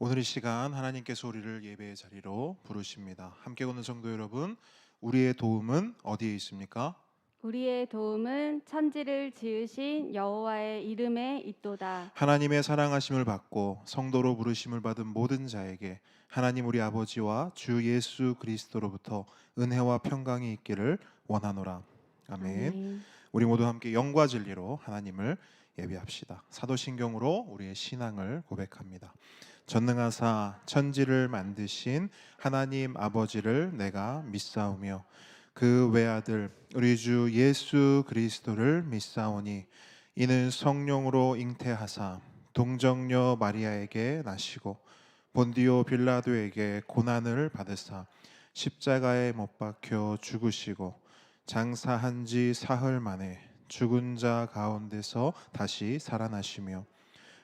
오늘 이 시간 하나님께서 우리를 예배의 자리로 부르십니다. 함께 오는 성도 여러분, 우리의 도움은 어디에 있습니까? 우리의 도움은 천지를 지으신 여호와의 이름에 있도다. 하나님의 사랑하심을 받고 성도로 부르심을 받은 모든 자에게 하나님 우리 아버지와 주 예수 그리스도로부터 은혜와 평강이 있기를 원하노라. 아멘. 우리 모두 함께 영과 진리로 하나님을 예배합시다. 사도신경으로 우리의 신앙을 고백합니다. 전능하사 천지를 만드신 하나님 아버지를 내가 믿사오며 그 외아들 우리 주 예수 그리스도를 믿사오니 이는 성령으로 잉태하사 동정녀 마리아에게 나시고 본디오 빌라도에게 고난을 받으사 십자가에 못 박혀 죽으시고 장사한 지 사흘 만에 죽은 자 가운데서 다시 살아나시며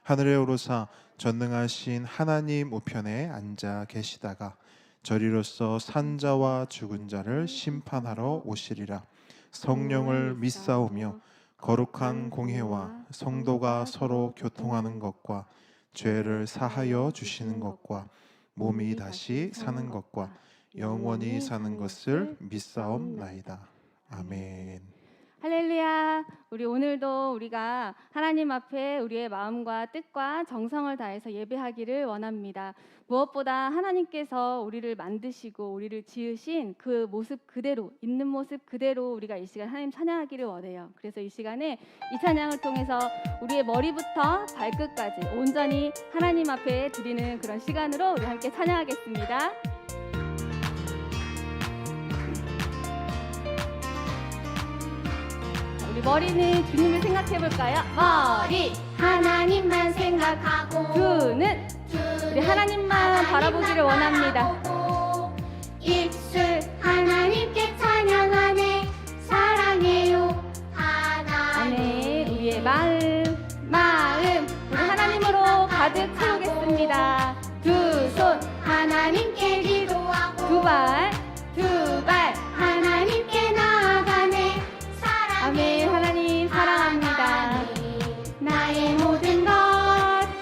하늘에 오르사 전능하신 하나님 우편에 앉아 계시다가 저리로서 산자와 죽은 자를 심판하러 오시리라. 성령을 믿사오며 거룩한 공회와 성도가 서로 교통하는 것과 죄를 사하여 주시는 것과 몸이 다시 사는 것과 영원히 사는 것을 믿사옵나이다. 아멘. 할렐루야. 우리 오늘도 우리가 하나님 앞에 우리의 마음과 뜻과 정성을 다해서 예배하기를 원합니다. 무엇보다 하나님께서 우리를 만드시고 우리를 지으신 그 모습 그대로, 있는 모습 그대로 우리가 이 시간 하나님 찬양하기를 원해요. 그래서 이 시간에 이 찬양을 통해서 우리의 머리부터 발끝까지 온전히 하나님 앞에 드리는 그런 시간으로 우리 함께 찬양하겠습니다. 우리 머리는 주님을 생각해 볼까요? 머리 하나님만 생각하고 두는 우리 하나님만 바라보기를 원합니다. 입술 하나님께 찬양하네 사랑해요 하나님. 아멘. 우리의 마음 우리 하나님으로 가득 채우겠습니다. 두 손 하나님께 기도하고 두 발 하나님께 나아가네 사랑해요. 아멘. 하나님 사랑합니다. 나의 모든 것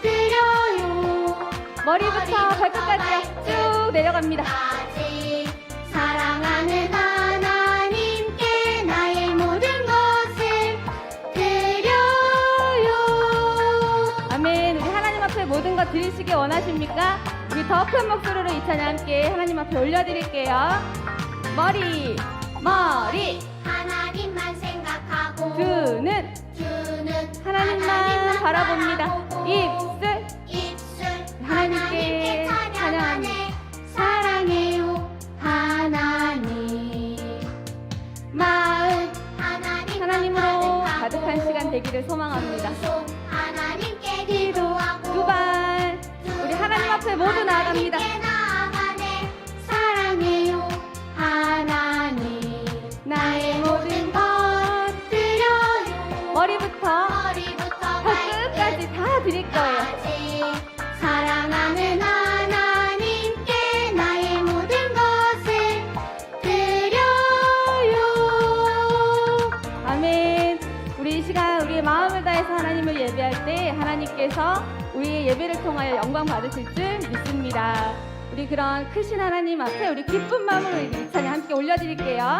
드려요 머리부터 발끝까지요. 쭉 내려갑니다. 사랑하는 하나님께 나의 모든 것을 드려요. 아멘. 우리 하나님 앞에 모든 것 드리시기 원하십니까? 우리 더 큰 목소리로 이 찬양 함께 하나님 앞에 올려드릴게요. 머리 하나님만 생각하고 두는 하나님만 바라봅니다. 입술 하나님께 찬양하네 사랑해요 하나님. 마음 하나님으로 가득한 시간 되기를 소망합니다. 하나님께 기도하고 두 발 우리 하나님 앞에 모두 나아갑니다. 나아가네 사랑해요 하나님. 나의 모든 것 드려요 머리부터 발끝까지 다 드릴 거예요. 사랑하는 하나님께 나의 모든 것을 드려요. 아멘. 우리 이 시간 우리의 마음을 다해서 하나님을 예배할 때 하나님께서 우리의 예배를 통하여 영광 받으실 줄 믿습니다. 우리 그런 크신 하나님 앞에 우리 기쁜 마음으로 이 찬양 함께 올려드릴게요.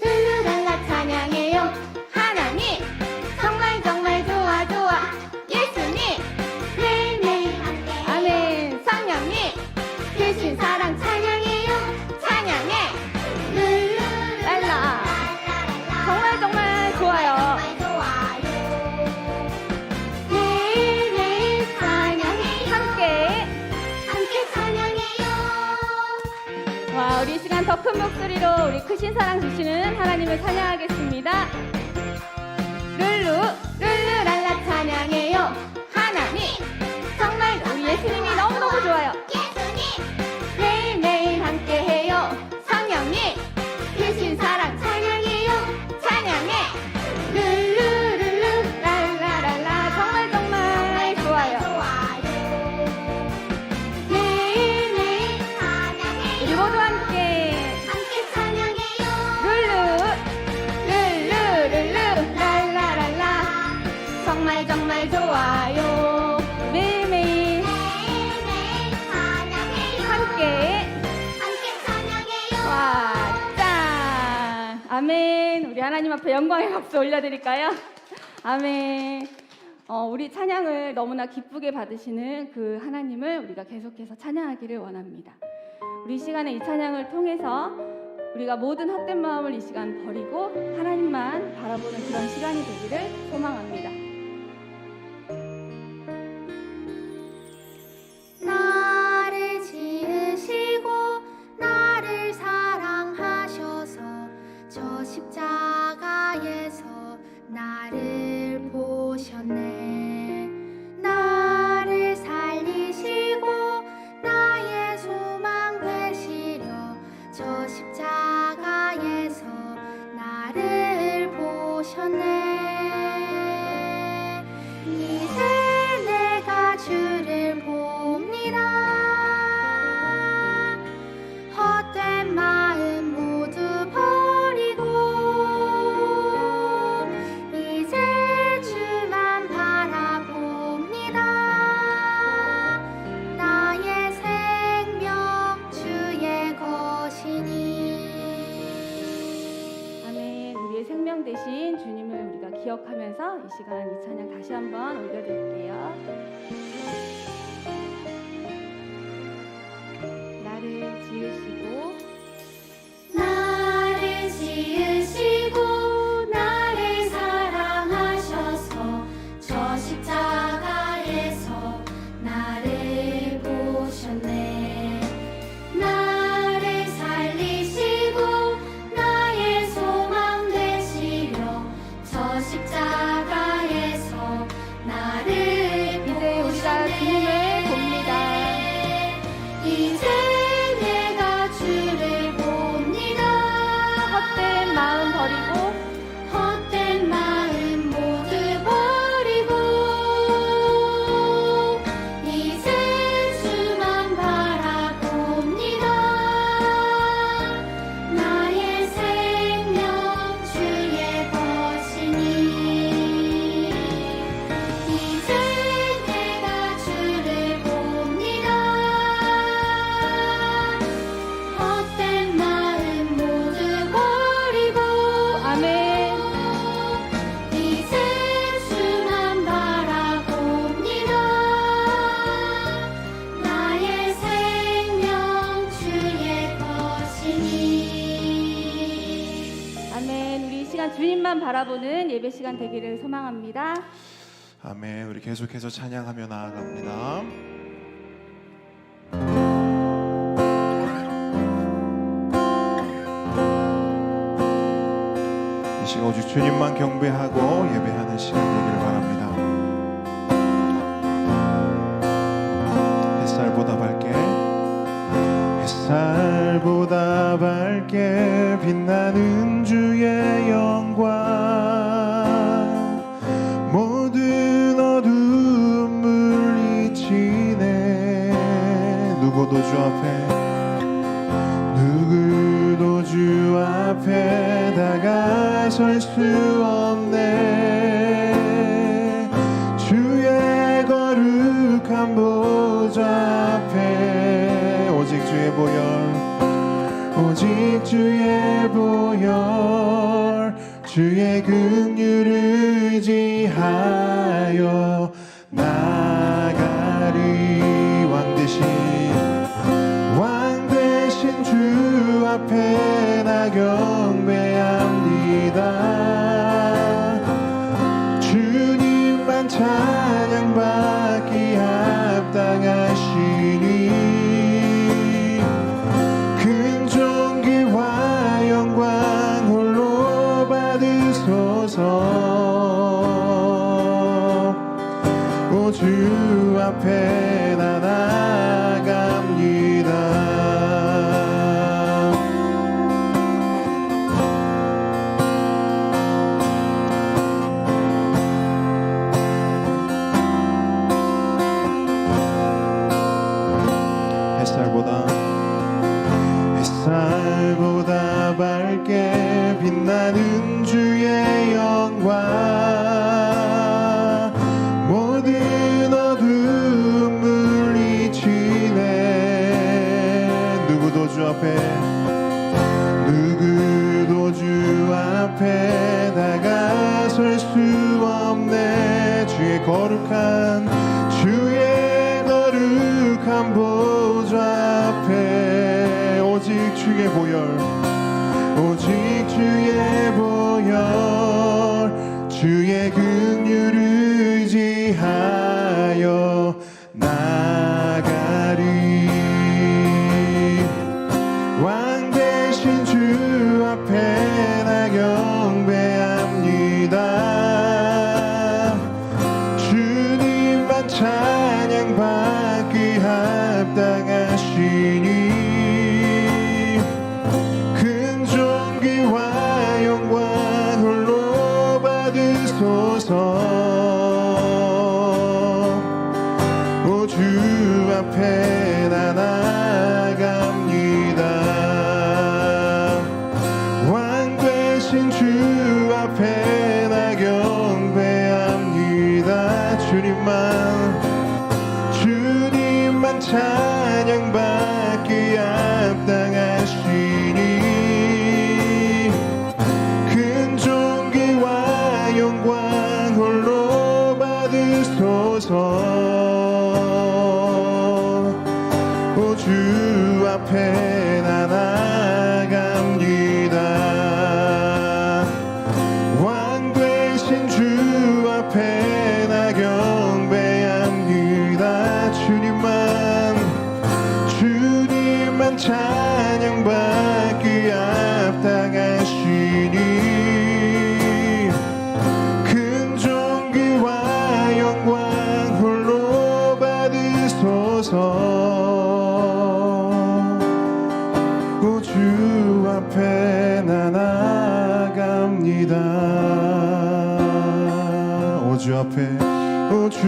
룰루랄라 찬양해요 하나님 정말 정말 좋아 예수님 매일매일 함께 아멘. 성령님 크신 사랑 찬양해요 찬양해 랄라. 정말 정말 좋아요. 매일매일 찬양해요 함께 찬양해요. 와, 우리 이 시간 더 큰 목소리로 우리 크신 사랑 주시는 하나님을 찬양하겠습니다. 룰루랄라 찬양해요 하나님 정말 우리 예수님이 너무너무 좋아요. 예수님 매일매일 함께해요 성령님 크신 사랑 찬양해요 찬양해 룰루룰루 랄라랄라. 정말 정말 좋아요. 매일매일 찬양해요 우리 모두 함께 함께 찬양해요 룰루 랄라랄라. 정말 정말 좋아요 우리 하나님 앞에 영광의 박수 올려드릴까요? 아멘. 우리 찬양을 너무나 기쁘게 받으시는 그 하나님을 우리가 계속해서 찬양하기를 원합니다. 우리 이 시간에 이 찬양을 통해서 우리가 모든 헛된 마음을 이 시간 버리고 하나님만 바라보는 그런 시간이 되기를 소망합니다. 나를 지으시고 나를 사랑하셔서 저 십자가에서 나를 보셨네. 나를 살리시고 나의 소망 되시려 저 십자가에서 나를 보셨네. 이제 내가 주를 봅니다. 헛된 마음 모두 버리고 이제 주만 바라봅니다. 나의 생명 주의 것이니. 아멘. 우리의 생명 되신 주님을 우리가 기억하면서 이 시간 이 찬양 다시 한번 올려드릴게요. 나를 지으시고 나를 지으시고 나를 사랑하셔서 저 십자가에서 나를 보셨네. 나를 살리시고 나의 소망 되시려 저 십자가에서 나를 이제 우리가 주님을 봅니다. 이제 내가 주를 봅니다. 헛된 마음 버리고 헛된 마음 모두 버리고 이제 주만 바라봅니다. 나의 생명 주의 것이니. 이제 내가 주를 봅니다. 헛된 마음 모두 버리고 아멘. 이제 주만 바라봅니다. 나의 생명 주의 것이니. 아멘. 우리 이 시간 주님만 바라보는 예배 시간 되기를 소망합니다. 아멘. 우리 계속해서 찬양하며 나아갑니다. 이 시간 오직 주님만 경배하고 예배하는 시간 되기를 바랍니다. 햇살보다 밝게 햇살보다 밝게 빛나는 주의 영광 모든 어둠 물리치네. 누구도 주 앞에 다가설 수 없네. 주의 거룩한 보좌 앞에 오직 주의 보혈 주의 긍휼을 의지하여 나가리. 왕 대신 주 앞에 나 경배합니다. 주님만 찬양받기 합당하시니 큰 존귀와 영광 홀로 받으소서. 오 주 앞에 나 나아갑니다. 햇살보다 밝게 빛나는 주의 영광 모든 어둠 물리치네. 누구도 주 앞에 앞에 다가설 수 없네. 주의 거룩한 보좌 앞에 오직 주의 보혈, 오직 주의 보혈, 주의 긍휼을 의지하여 나가리. 왕 대신 주 앞에 나 경배합니다. 주님만 찬양받기 합당하시니 큰 존귀와 영광 홀로 받으소서. 오 주 앞에 나 나갑니다. 왕 되신 주 앞에 나 경배합니다. 주님만 찬양받기 합당하시니 큰 존귀와 영광 홀로 받으소서. 오 주 앞에 나 나갑니다. 왕 되신 주 앞에 나 경배합니다. 주님만 찬양받기 합당하시니 큰 존귀와 영광 홀로 받으소서. 오 주 앞에 나 나갑니다. 오 주 앞에, 오 주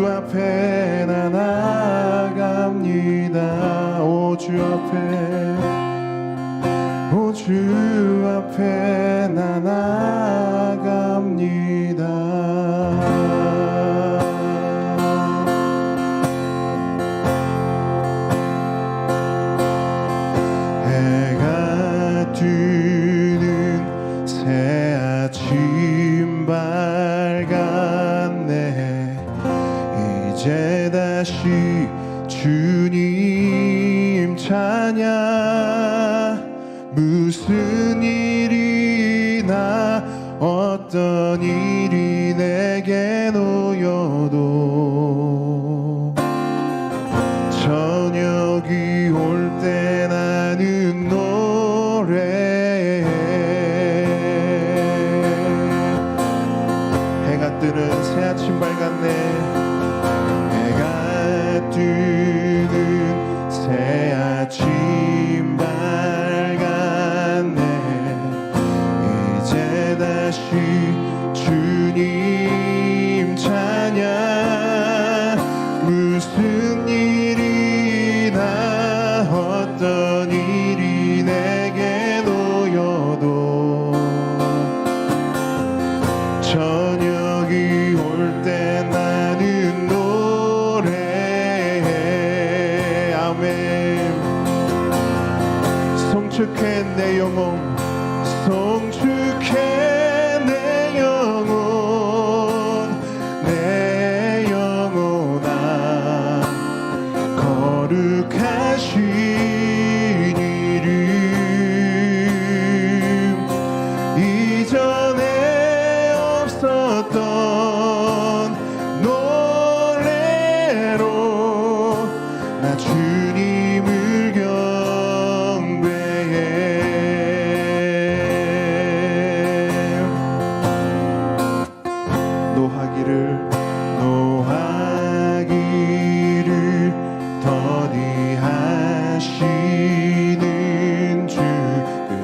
앞에 나 나갑니다. 오 주 앞에, 오 주 앞에 나 나갑니다. 해가 뜨는 새 아침 밝았네. 이제 다시 주님 찬양. 무슨 일이나 어떤 일이 내게 놓여도 저녁이 올 때 나는 노래해. 해가 뜨는 새 아침 밝았네. 해가 뜨는 새 아침 밝았네. 이제 다시 주님 찬양. 무슨 일이나 어떤 일이 내게 놓여도 저녁이 올 때 나는 노래해. 아멘. 송축해 내 영혼, 송축해 내 영혼, 내 영혼아. 거룩하신 이름 이전에 없었던 노래로 나 주님을 경배해. 노하기를 더디하시는 주,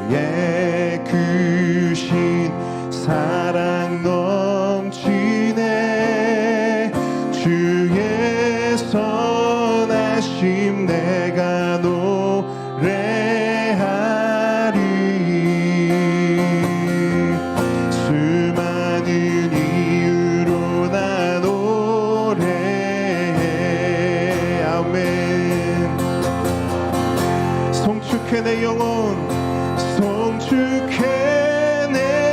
그의 크신 사랑 넘치네. 주의 선하심 내가 노래하리. 수많은 이유로 나 노래해. 아멘. 송축해 내 영혼, 송축해 내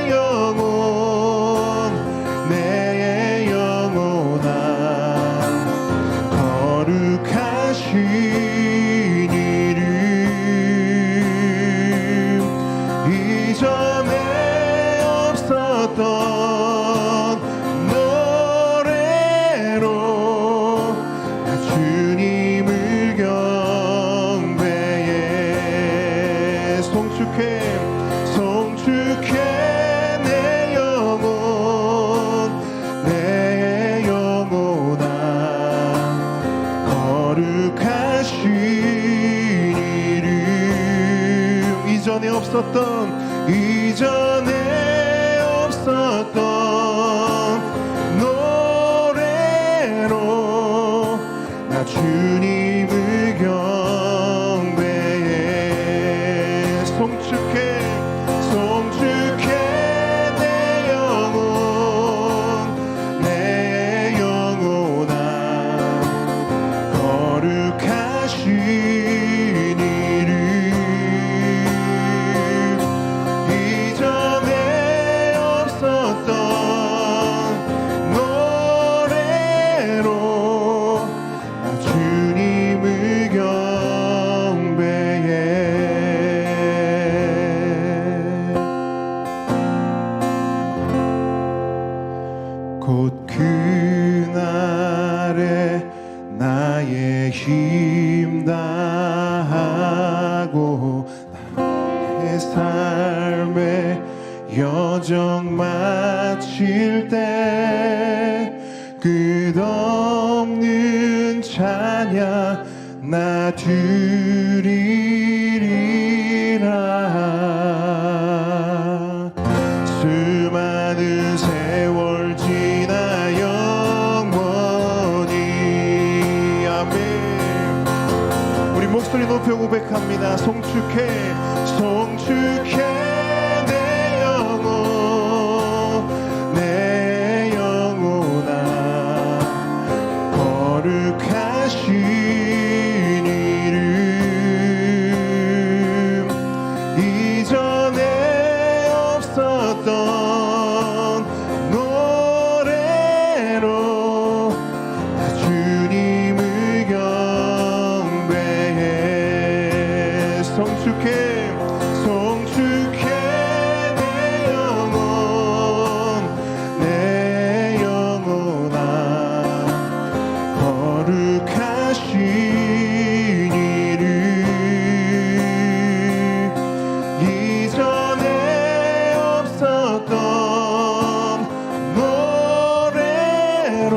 이전에 없었던 노래로 나 주님을 경배해. 송축해 내 영혼아 거룩하신 이름. 이전에 없었던 노래로 나 주님을 경배해. 곧 그날에 나의 힘 다하고 나의 삶의 여정 마칠 때 끝없는 찬양 나 드리리라. 수많은 세월 지나 영원히. 아멘. 우리 목소리 높여 고백합니다. 송축해 내 영혼아 거룩하신 이름. 이전에 없었던 노래로 나 주님을 경배해. 송축해 내 영혼아 거룩하신 이름. 이전에 없었던 노래로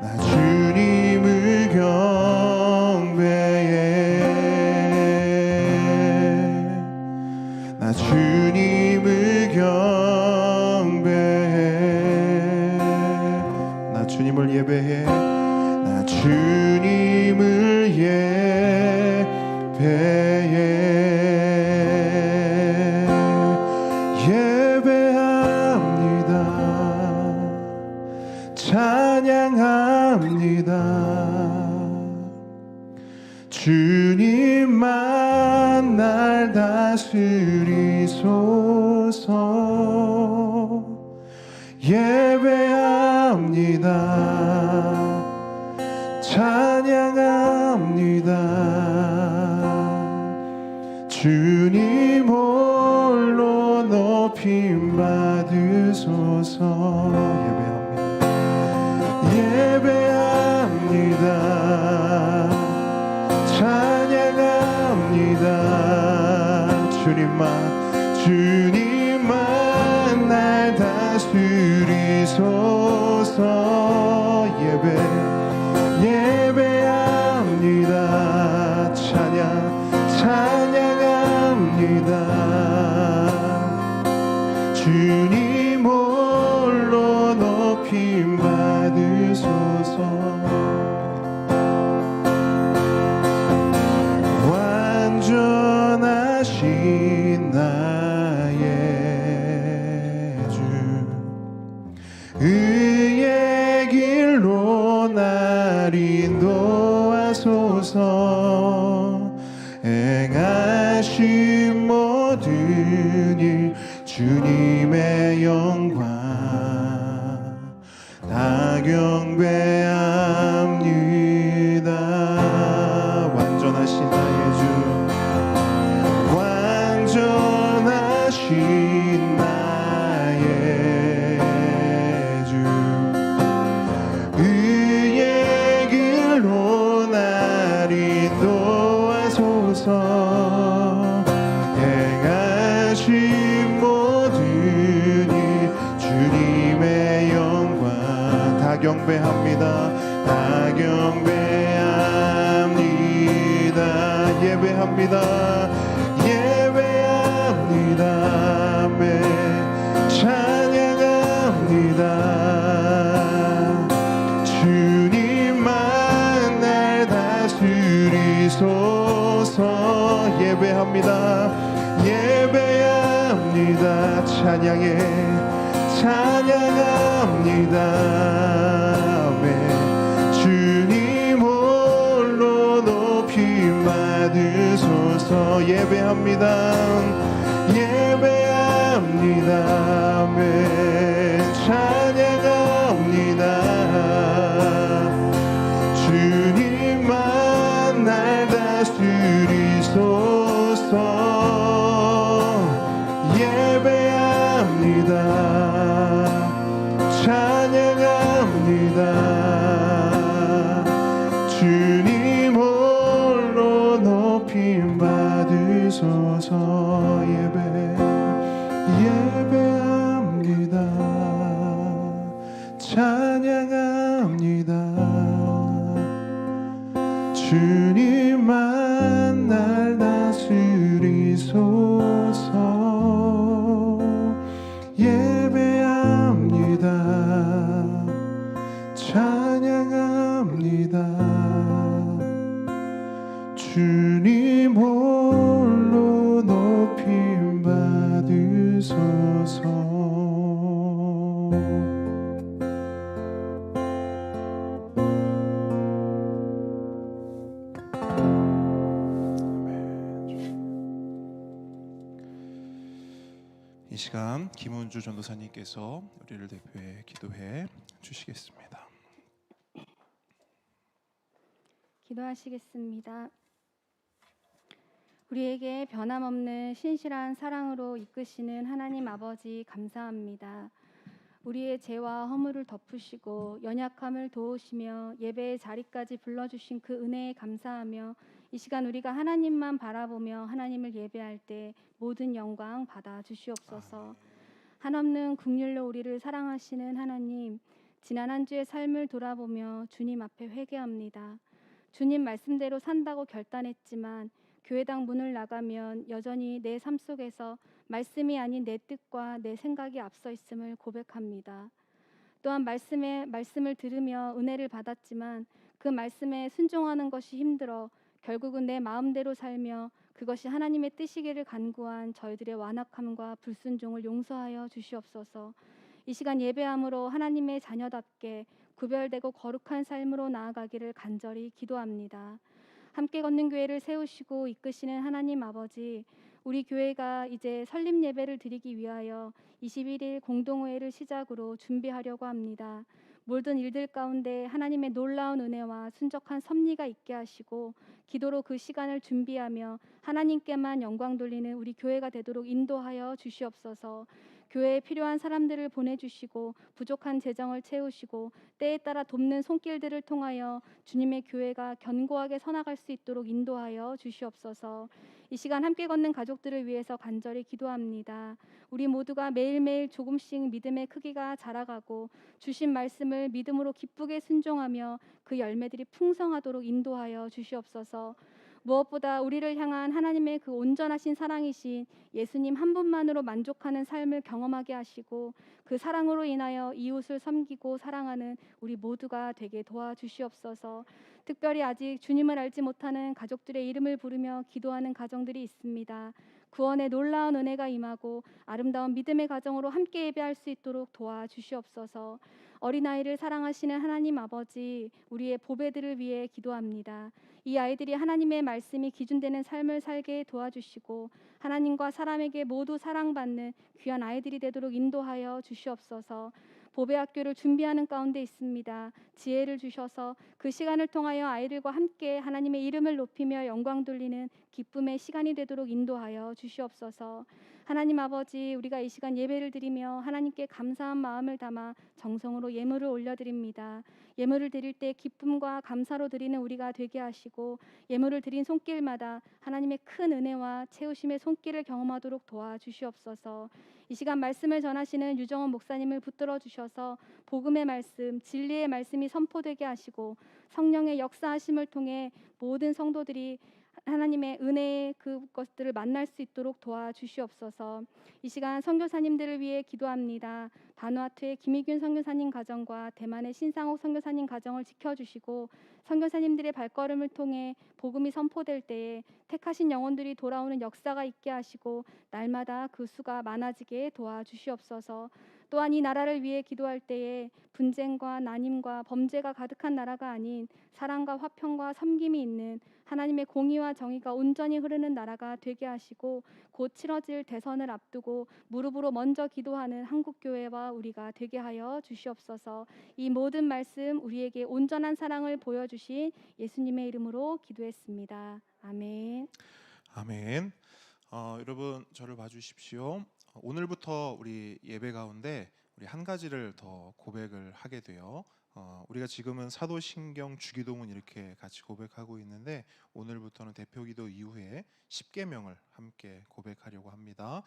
나 주님을 경배해. 나 주님을 경배해. 나 주님을 예배해. 나 주님을 예배해. 예배합니다. 찬양합니다. 주님만 날 다스리소서. 예배합니다. 찬양합니다. 주님 홀로 높임 받으소서. 예배합니다. 찬양합니다. 주님만 날 다스리소서. 예배합니다. 찬양합니다. 주님 홀로 높임 받으소서. 완전하신 나의 주 의의 길로 날 인도하소서. 행하신 모든 일 주님의 영광 다 경배합니다. 완전하신 나의 주 완전하신 나의 주 의의 길로 날 인도하소서. 행하신 모든 일 주님의 영광 다 경배합니다. 다 경배합니다. 예배합니다. 예배합니다. 예배합니다. 찬양해 찬양합니다. 아멘. 주님 홀로 높임 받으소서. 예배합니다. 예배합니다. 아멘. 찬양합니다. 주님만 날 다스리소서. 예배합니다. 찬양합니다. 주님 홀로 높임 받으소서. 예배합니다. 찬양합니다. 주님만 날 다스리소서. 예배합니다. 찬양합니다. 주님 홀로 높임 받으소서. 이 시간 김은주 전도사님께서 우리를 대표해 기도해 주시겠습니다. 기도하시겠습니다. 우리에게 변함없는 신실한 사랑으로 이끄시는 하나님 아버지 감사합니다. 우리의 죄와 허물을 덮으시고 연약함을 도우시며 예배의 자리까지 불러주신 그 은혜에 감사하며 이 시간 우리가 하나님만 바라보며 하나님을 예배할 때 모든 영광 받아 주시옵소서. 한없는 긍휼로 우리를 사랑하시는 하나님, 지난 한 주의 삶을 돌아보며 주님 앞에 회개합니다. 주님 말씀대로 산다고 결단했지만 교회당 문을 나가면 여전히 내 삶 속에서 말씀이 아닌 내 뜻과 내 생각이 앞서 있음을 고백합니다. 또한 말씀을 들으며 은혜를 받았지만 그 말씀에 순종하는 것이 힘들어 결국은 내 마음대로 살며 그것이 하나님의 뜻이기를 간구한 저희들의 완악함과 불순종을 용서하여 주시옵소서. 이 시간 예배함으로 하나님의 자녀답게 구별되고 거룩한 삶으로 나아가기를 간절히 기도합니다. 함께 걷는 교회를 세우시고 이끄시는 하나님 아버지, 우리 교회가 이제 설립 예배를 드리기 위하여 21일 공동회의를 시작으로 준비하려고 합니다. 모든 일들 가운데 하나님의 놀라운 은혜와 순적한 섭리가 있게 하시고 기도로 그 시간을 준비하며 하나님께만 영광 돌리는 우리 교회가 되도록 인도하여 주시옵소서. 교회에 필요한 사람들을 보내주시고 부족한 재정을 채우시고 때에 따라 돕는 손길들을 통하여 주님의 교회가 견고하게 서나갈 수 있도록 인도하여 주시옵소서. 이 시간 함께 걷는 가족들을 위해서 간절히 기도합니다. 우리 모두가 매일매일 조금씩 믿음의 크기가 자라가고 주신 말씀을 믿음으로 기쁘게 순종하며 그 열매들이 풍성하도록 인도하여 주시옵소서. 무엇보다 우리를 향한 하나님의 그 온전하신 사랑이신 예수님 한 분만으로 만족하는 삶을 경험하게 하시고 그 사랑으로 인하여 이웃을 섬기고 사랑하는 우리 모두가 되게 도와주시옵소서. 특별히 아직 주님을 알지 못하는 가족들의 이름을 부르며 기도하는 가정들이 있습니다. 구원의 놀라운 은혜가 임하고 아름다운 믿음의 가정으로 함께 예배할 수 있도록 도와주시옵소서. 어린아이를 사랑하시는 하나님 아버지, 우리의 보배들을 위해 기도합니다. 이 아이들이 하나님의 말씀이 기준되는 삶을 살게 도와주시고 하나님과 사람에게 모두 사랑받는 귀한 아이들이 되도록 인도하여 주시옵소서. 보배학교를 준비하는 가운데 있습니다. 지혜를 주셔서 그 시간을 통하여 아이들과 함께 하나님의 이름을 높이며 영광 돌리는 기쁨의 시간이 되도록 인도하여 주시옵소서. 하나님 아버지, 우리가 이 시간 예배를 드리며 하나님께 감사한 마음을 담아 정성으로 예물을 올려드립니다. 예물을 드릴 때 기쁨과 감사로 드리는 우리가 되게 하시고 예물을 드린 손길마다 하나님의 큰 은혜와 채우심의 손길을 경험하도록 도와주시옵소서. 이 시간 말씀을 전하시는 유정원 목사님을 붙들어 주셔서 복음의 말씀, 진리의 말씀이 선포되게 하시고 성령의 역사하심을 통해 모든 성도들이 하나님의 은혜의 그것들을 만날 수 있도록 도와주시옵소서. 이 시간 선교사님들을 위해 기도합니다. 바누아투의 김희균 선교사님 가정과 대만의 신상옥 선교사님 가정을 지켜주시고 선교사님들의 발걸음을 통해 복음이 선포될 때에 택하신 영혼들이 돌아오는 역사가 있게 하시고 날마다 그 수가 많아지게 도와주시옵소서. 또한 이 나라를 위해 기도할 때에 분쟁과 난임과 범죄가 가득한 나라가 아닌 사랑과 화평과 섬김이 있는 하나님의 공의와 정의가 온전히 흐르는 나라가 되게 하시고 곧 치러질 대선을 앞두고 무릎으로 먼저 기도하는 한국교회와 우리가 되게 하여 주시옵소서. 이 모든 말씀 우리에게 온전한 사랑을 보여주신 예수님의 이름으로 기도했습니다. 아멘. 아멘. 여러분 저를 봐주십시오. 오늘부터 우리 예배 가운데 우리 한 가지를 더 고백을 하게 돼요. 우리가 지금은 사도신경, 주기도문 이렇게 같이 고백하고 있는데 오늘부터는 대표기도 이후에 10계명을 함께 고백하려고 합니다.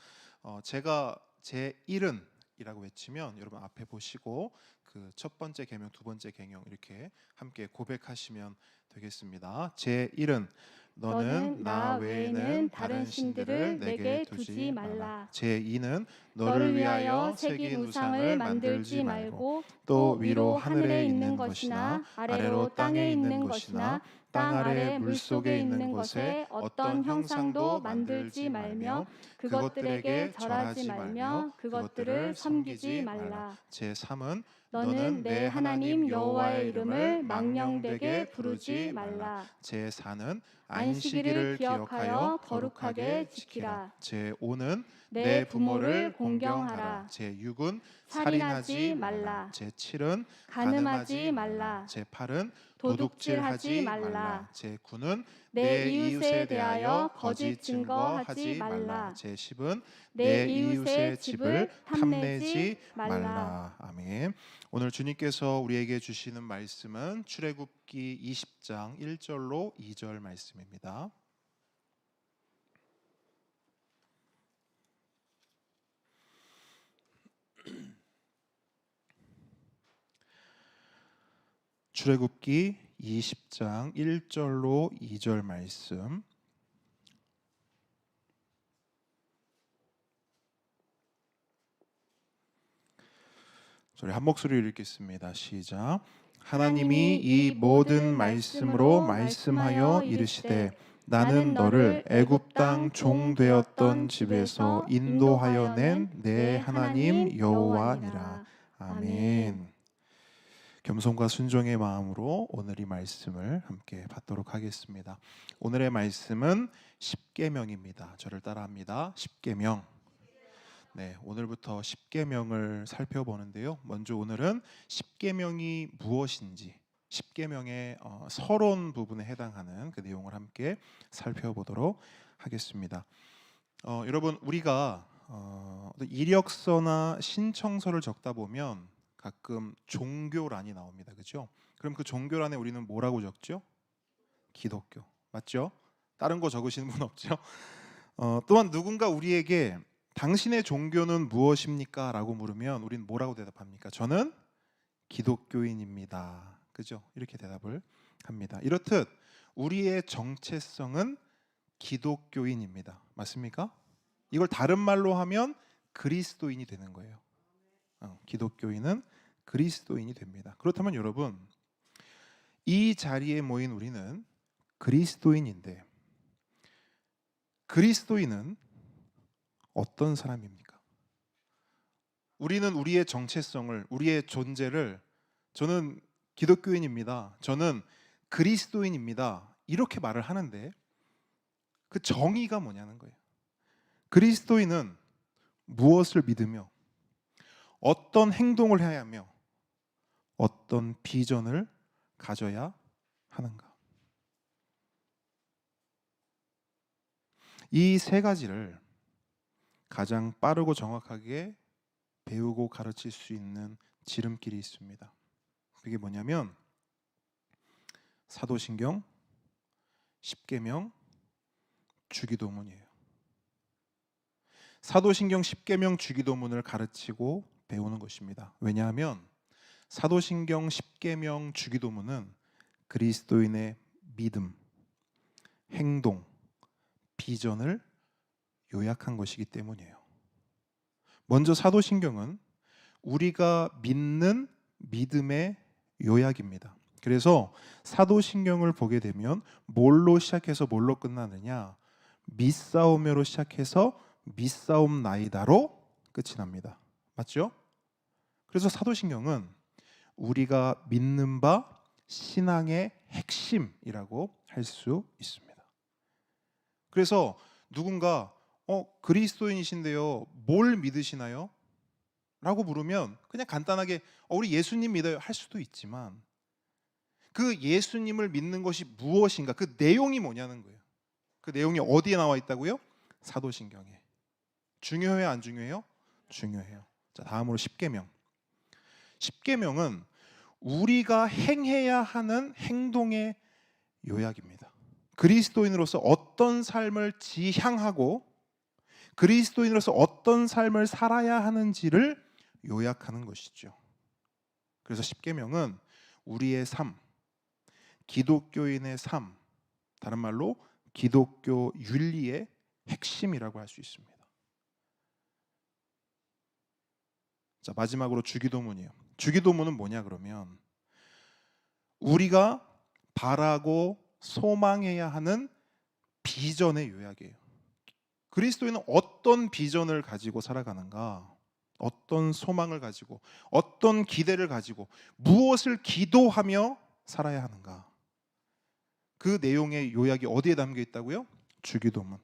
제가 제 1은 이라고 외치면 여러분 앞에 보시고 그 첫 번째 계명, 두 번째 계명 이렇게 함께 고백하시면 되겠습니다. 제 1은 너는 나 외에는 다른 신들을 내게 두지 말라. 제 2는 너를 위하여 새긴 우상을 만들지 말고 또 위로 하늘에 있는 것이나 아래로 땅에 있는 것이나 땅 아래 물속에 있는 것에 어떤 형상도 만들지 말며 그것들에게 절하지 말며 그것들을 섬기지 말라. 제 3은 너는 내 하나님 여호와의 이름을 망령되게 부르지 말라. 제 4는 안식일을 기억하여 거룩하게 지키라. 제 5는 내 부모를 공경하라. 제 6은 살인하지 말라. 제 7은 간음하지 말라. 제 8은 도둑질하지 말라. 제 9는 내 이웃에 대하여 거짓 증거하지 말라. 제 10은 내 이웃의 집을 탐내지 말라. 아멘. 오늘 주님께서 우리에게 주시는 말씀은 출애굽기 20장 1절로 2절 말씀입니다. 출애굽기 20장 1절로 2절 말씀. 저희 한 목소리로 읽겠습니다. 시작. 하나님이 이 모든 말씀으로 말씀하여 이르시되 나는 너를 애굽 땅 종 되었던 집에서 인도하여 낸 내 하나님 여호와니라. 아멘. 겸손과 순종의 마음으로 오늘 이 말씀을 함께 받도록 하겠습니다. 오늘의 말씀은 10계명입니다. 저를 따라합니다. 10계명. 네, 오늘부터 10계명을 살펴보는데요. 먼저 오늘은 10계명이 무엇인지 10계명의 서론 부분에 해당하는 그 내용을 함께 살펴보도록 하겠습니다. 여러분 우리가 이력서나 신청서를 적다 보면 가끔 종교란이 나옵니다. 그렇죠? 그럼 그 종교란에 우리는 뭐라고 적죠? 기독교. 맞죠? 다른 거 적으시는 분 없죠? 또한 누군가 우리에게 당신의 종교는 무엇입니까? 라고 물으면 우리는 뭐라고 대답합니까? 저는 기독교인입니다. 그죠? 이렇게 대답을 합니다. 이렇듯 우리의 정체성은 기독교인입니다. 맞습니까? 이걸 다른 말로 하면 그리스도인이 되는 거예요. 기독교인은 그리스도인이 됩니다. 그렇다면 여러분, 이 자리에 모인 우리는 그리스도인인데 그리스도인은 어떤 사람입니까? 우리는 우리의 정체성을, 우리의 존재를 저는 기독교인입니다. 저는 그리스도인입니다. 이렇게 말을 하는데 그 정의가 뭐냐는 거예요. 그리스도인은 무엇을 믿으며 어떤 행동을 해야 하며 어떤 비전을 가져야 하는가? 이 세 가지를 가장 빠르고 정확하게 배우고 가르칠 수 있는 지름길이 있습니다. 그게 뭐냐면 사도신경, 10계명, 주기도문이에요. 사도신경 10계명 주기도문을 가르치고 배우는 것입니다. 왜냐하면 사도신경 10계명 주기도문은 그리스도인의 믿음, 행동, 비전을 요약한 것이기 때문이에요. 먼저 사도신경은 우리가 믿는 믿음의 요약입니다. 그래서 사도신경을 보게 되면 뭘로 시작해서 뭘로 끝나느냐? 믿사오며로 시작해서 믿사옵나이다로 끝이 납니다. 맞죠? 그래서 사도신경은 우리가 믿는 바 신앙의 핵심이라고 할 수 있습니다. 그래서 누군가 그리스도인이신데요, 뭘 믿으시나요? 라고 물으면 그냥 간단하게 우리 예수님 믿어요 할 수도 있지만, 그 예수님을 믿는 것이 무엇인가, 그 내용이 뭐냐는 거예요. 그 내용이 어디에 나와 있다고요? 사도신경에. 중요해요, 안 중요해요? 중요해요. 자, 다음으로 십계명. 십계명은 우리가 행해야 하는 행동의 요약입니다. 그리스도인으로서 어떤 삶을 지향하고 그리스도인으로서 어떤 삶을 살아야 하는지를 요약하는 것이죠. 그래서 십계명은 우리의 삶, 기독교인의 삶, 다른 말로 기독교 윤리의 핵심이라고 할 수 있습니다. 자, 마지막으로 주기도문이에요. 주기도문은 뭐냐 그러면 우리가 바라고 소망해야 하는 비전의 요약이에요. 그리스도인은 어떤 비전을 가지고 살아가는가, 어떤 소망을 가지고, 어떤 기대를 가지고, 무엇을 기도하며 살아야 하는가, 그 내용의 요약이 어디에 담겨 있다고요? 주기도문.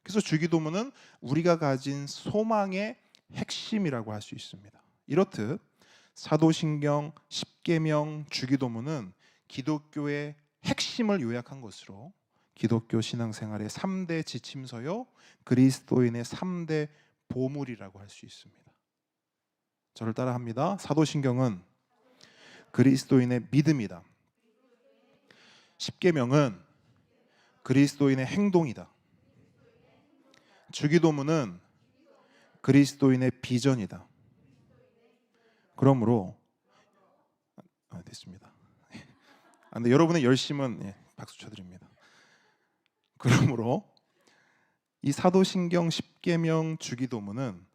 그래서 주기도문은 우리가 가진 소망의 핵심이라고 할 수 있습니다. 이렇듯 사도신경, 십계명, 주기도문은 기독교의 핵심을 요약한 것으로 기독교 신앙생활의 3대 지침서요, 그리스도인의 3대 보물이라고 할 수 있습니다. 저를 따라합니다. 사도신경은 그리스도인의 믿음이다. 십계명은 그리스도인의 행동이다. 주기도문은 그리스도인의 비전이다. 그러므로 됐습니다. 근데 여러분의 열심은 박수 쳐드립니다. 그러므로 이 사도신경, 십계명, 주기도문은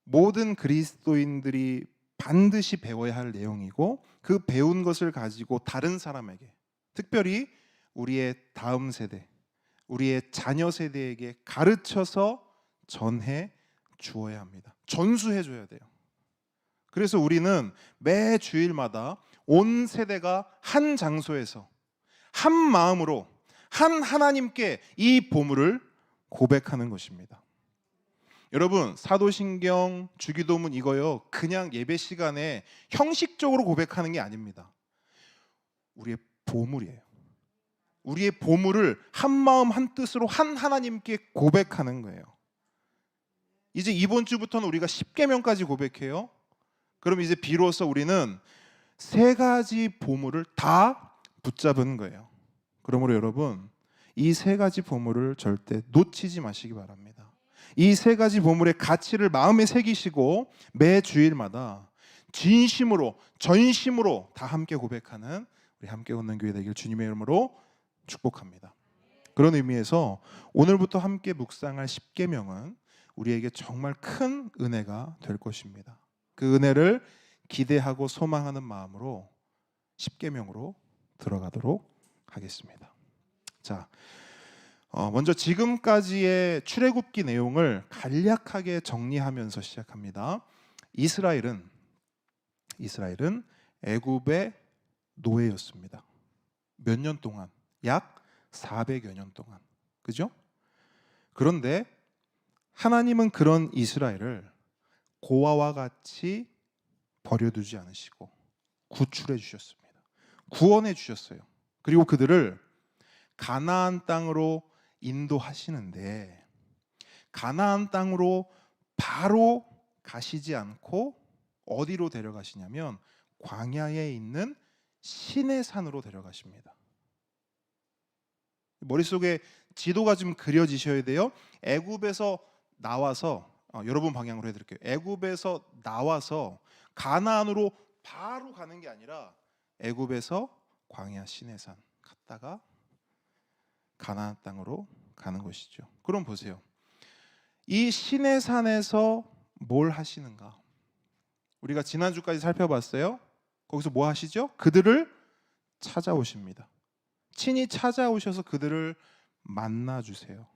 모든 그리스도인들이 반드시 배워야 할 내용이고, 그 배운 것을 가지고 다른 사람에게, 특별히 우리의 다음 세대, 우리의 자녀 세대에게 가르쳐서 전해 주어야 합니다. 전수해 줘야 돼요. 그래서 우리는 매 주일마다 온 세대가 한 장소에서 한 마음으로 한 하나님께 이 보물을 고백하는 것입니다. 여러분, 사도신경, 주기도문 이거요, 그냥 예배 시간에 형식적으로 고백하는 게 아닙니다. 우리의 보물이에요. 우리의 보물을 한 마음 한 뜻으로 한 하나님께 고백하는 거예요. 이제 이번 주부터는 우리가 십계명까지 고백해요. 그럼 이제 비로소 우리는 3가지 보물을 다 붙잡은 거예요. 그러므로 여러분, 이 3가지 보물을 절대 놓치지 마시기 바랍니다. 이 3가지 보물의 가치를 마음에 새기시고 매 주일마다 진심으로, 전심으로 다 함께 고백하는 우리 함께 걷는 교회 되길 주님의 이름으로 축복합니다. 그런 의미에서 오늘부터 함께 묵상할 십계명은 우리에게 정말 큰 은혜가 될 것입니다. 그 은혜를 기대하고 소망하는 마음으로 십계명으로 들어가도록 하겠습니다. 자, 먼저 지금까지의 출애굽기 내용을 간략하게 정리하면서 시작합니다. 이스라엘은 애굽의 노예였습니다. 몇 년 동안? 약 400여 년 동안. 그죠? 그런데 하나님은 그런 이스라엘을 고아와 같이 버려두지 않으시고 구출해 주셨습니다. 구원해 주셨어요. 그리고 그들을 가나안 땅으로 인도하시는데, 가나안 땅으로 바로 가시지 않고 어디로 데려가시냐면 광야에 있는 시내산으로 데려가십니다. 머릿속에 지도가 좀 그려지셔야 돼요. 애굽에서 나와서 여러분 방향으로 해드릴게요. 애굽에서 나와서 가나안으로 바로 가는 게 아니라 애굽에서 광야 시내산 갔다가 가나안 땅으로 가는 것이죠. 그럼 보세요. 이 신의 산에서 뭘 하시는가? 우리가 지난주까지 살펴봤어요. 거기서 뭐 하시죠? 그들을 찾아오십니다. 친히 찾아오셔서 그들을 만나 주세요.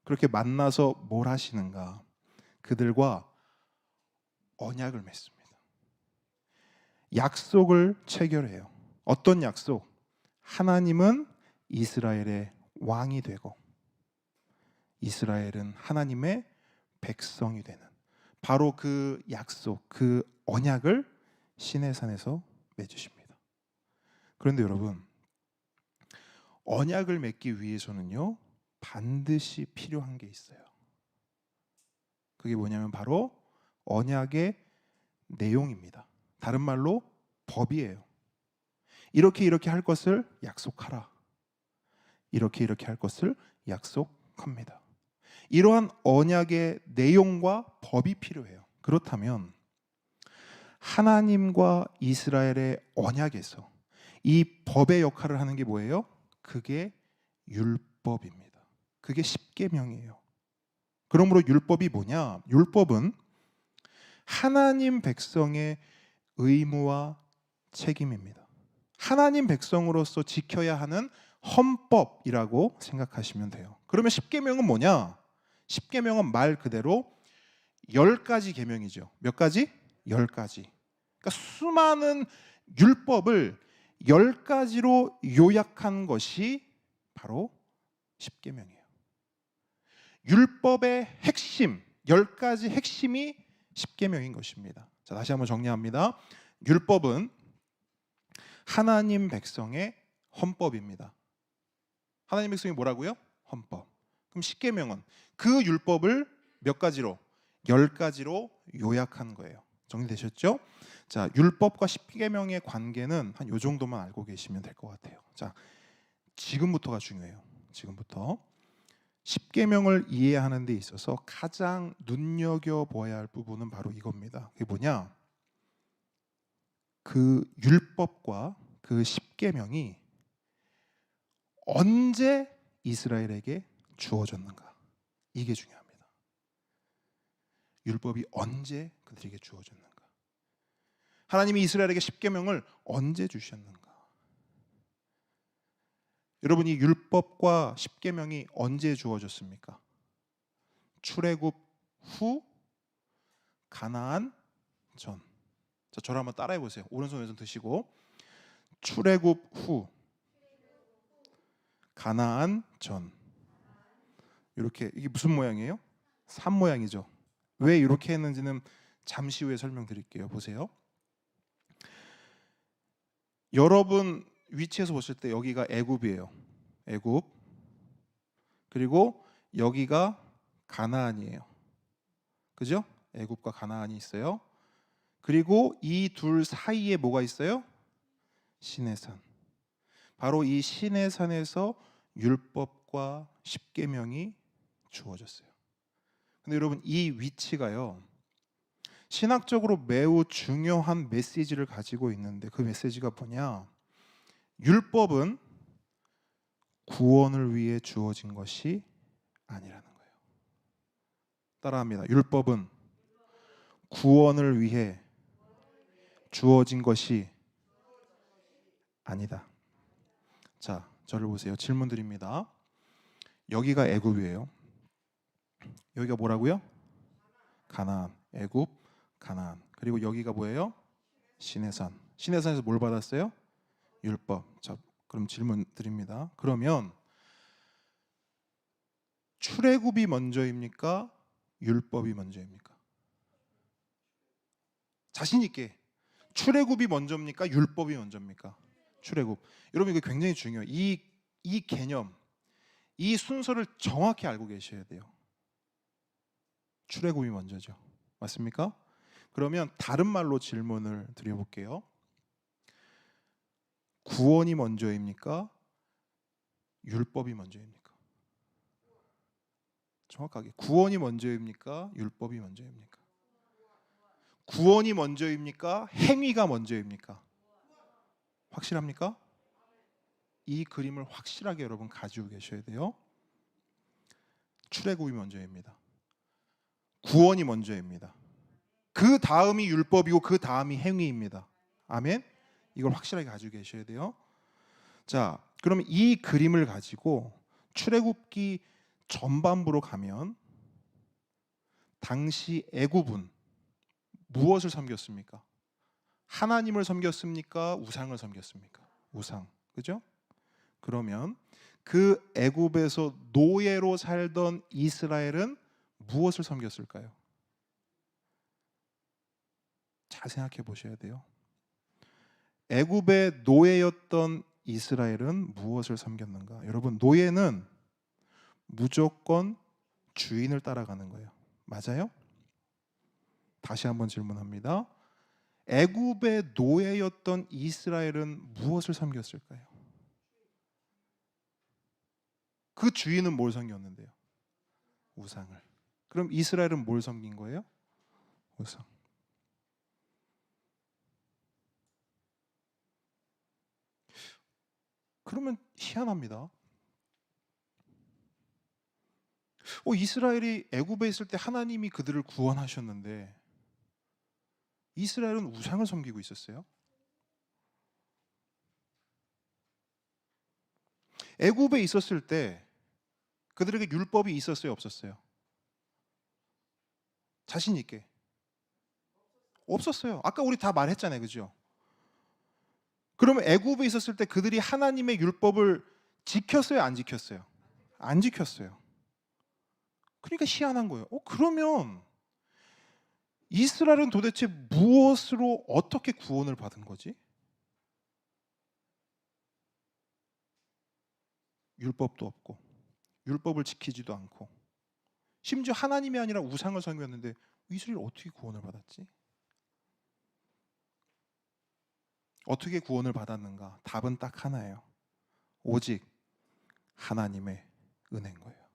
그렇게 만나서 뭘 하시는가? 그들과 언약을 맺습니다. 약속을 체결해요. 어떤 약속? 하나님은 이스라엘의 왕이 되고 이스라엘은 하나님의 백성이 되는 바로 그 약속, 그 언약을 시내산에서 맺으십니다. 그런데 여러분, 언약을 맺기 위해서는요, 반드시 필요한 게 있어요. 그게 뭐냐면 바로 언약의 내용입니다. 다른 말로 법이에요. 이렇게 할 것을 약속하라. 이렇게 할 것을 약속합니다. 이러한 언약의 내용과 법이 필요해요. 그렇다면 하나님과 이스라엘의 언약에서 이 법의 역할을 하는 게 뭐예요? 그게 율법입니다. 그게 십계명이에요. 그러므로 율법이 뭐냐? 율법은 하나님 백성의 의무와 책임입니다. 하나님 백성으로서 지켜야 하는 헌법이라고 생각하시면 돼요. 그러면 십계명은 뭐냐? 십계명은 말 그대로 10가지 계명이죠. 몇 가지? 10가지. 그러니까 수많은 율법을 10가지로 요약한 것이 바로 십계명이에요. 율법의 핵심, 10가지 핵심이 십계명인 것입니다. 자, 다시 한번 정리합니다. 율법은 하나님 백성의 헌법입니다. 하나님 백성이 뭐라고요? 헌법. 그럼 십계명은 그 율법을 몇 가지로? 10가지로 요약한 거예요. 정리되셨죠? 자, 율법과 십계명의 관계는 한 요 정도만 알고 계시면 될 것 같아요. 자, 지금부터가 중요해요. 지금부터 십계명을 이해하는 데 있어서 가장 눈여겨보아야 할 부분은 바로 이겁니다. 그게 뭐냐? 그 율법과 그 십계명이 언제 이스라엘에게 주어졌는가? 이게 중요합니다. 율법이 언제 그들에게 주어졌는가? 하나님이 이스라엘에게 십계명을 언제 주셨는가? 여러분, 이 율법과 십계명이 언제 주어졌습니까? 출애굽 후, 가나안 전. 자, 저를 한번 따라해 보세요. 오른손 왼손 드시고 출애굽 후, 가나안 전. 이렇게, 이게 무슨 모양이에요? 산 모양이죠. 왜 이렇게 했는지는 잠시 후에 설명드릴게요. 보세요. 여러분 위치에서 보실 때 여기가 애굽이에요. 애굽. 그리고 여기가 가나안이에요. 그죠? 애굽과 가나안이 있어요. 그리고 이 둘 사이에 뭐가 있어요? 시내산. 바로 이 시내산에서 율법과 십계명이 주어졌어요. 근데 여러분, 이 위치가요, 신학적으로 매우 중요한 메시지를 가지고 있는데, 그 메시지가 뭐냐? 율법은 구원을 위해 주어진 것이 아니라는 거예요. 따라합니다. 율법은 구원을 위해 주어진 것이 아니다. 자, 저를 보세요. 질문 드립니다. 여기가 애굽이에요. 여기가 뭐라고요? 가나안. 애굽, 가나안. 그리고 여기가 뭐예요? 시내산. 시내산에서 뭘 받았어요? 율법. 자, 그럼 질문 드립니다. 그러면 출애굽이 먼저입니까? 율법이 먼저입니까? 자신 있게. 출애굽이 먼저입니까? 율법이 먼저입니까? 출애굽. 여러분, 이거 굉장히 중요해요. 이 개념, 이 순서를 정확히 알고 계셔야 돼요. 출애굽이 먼저죠. 맞습니까? 그러면 다른 말로 질문을 드려볼게요. 구원이 먼저입니까? 율법이 먼저입니까? 정확하게. 구원이 먼저입니까? 율법이 먼저입니까? 구원이 먼저입니까? 행위가 먼저입니까? 확실합니까? 이 그림을 확실하게 여러분 가지고 계셔야 돼요. 출애굽이 먼저입니다. 구원이 먼저입니다. 그 다음이 율법이고 그 다음이 행위입니다. 아멘. 이걸 확실하게 가지고 계셔야 돼요. 자, 그러면 이 그림을 가지고 출애굽기 전반부로 가면 당시 애굽은 무엇을 섬겼습니까? 하나님을 섬겼습니까? 우상을 섬겼습니까? 우상. 그죠? 그러면 그 애굽에서 노예로 살던 이스라엘은 무엇을 섬겼을까요? 잘 생각해 보셔야 돼요. 애굽의 노예였던 이스라엘은 무엇을 섬겼는가? 여러분, 노예는 무조건 주인을 따라가는 거예요. 맞아요? 다시 한번 질문합니다. 애굽의 노예였던 이스라엘은 무엇을 섬겼을까요? 그 주인은 뭘 섬겼는데요? 우상을. 그럼 이스라엘은 뭘 섬긴 거예요? 우상. 그러면 희한합니다. 이스라엘이 애굽에 있을 때 하나님이 그들을 구원하셨는데 이스라엘은 우상을 섬기고 있었어요. 애굽에 있었을 때 그들에게 율법이 있었어요, 없었어요? 자신 있게. 없었어요. 아까 우리 다 말했잖아요, 그죠? 그러면 애굽에 있었을 때 그들이 하나님의 율법을 지켰어요, 안 지켰어요? 안 지켰어요. 그러니까 희한한 거예요. 그러면 이스라엘은 도대체 무엇으로 어떻게 구원을 받은 거지? 율법도 없고 율법을 지키지도 않고 심지어 하나님이 아니라 우상을 섬겼는데 이스라엘 어떻게 구원을 받았지? 어떻게 구원을 받았는가? 답은 딱 하나예요. 오직 하나님의 은혜인 거예요.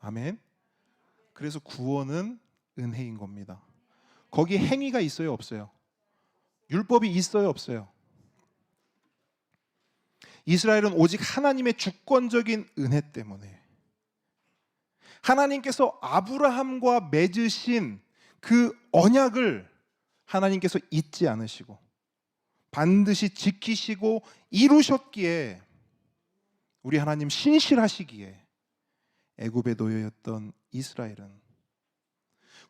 아멘. 그래서 구원은 은혜인 겁니다. 거기 행위가 있어요, 없어요? 율법이 있어요, 없어요? 이스라엘은 오직 하나님의 주권적인 은혜 때문에 하나님께서 아브라함과 맺으신 그 언약을 하나님께서 잊지 않으시고 반드시 지키시고 이루셨기에 우리 하나님 신실하시기에 애굽의 노예였던 이스라엘은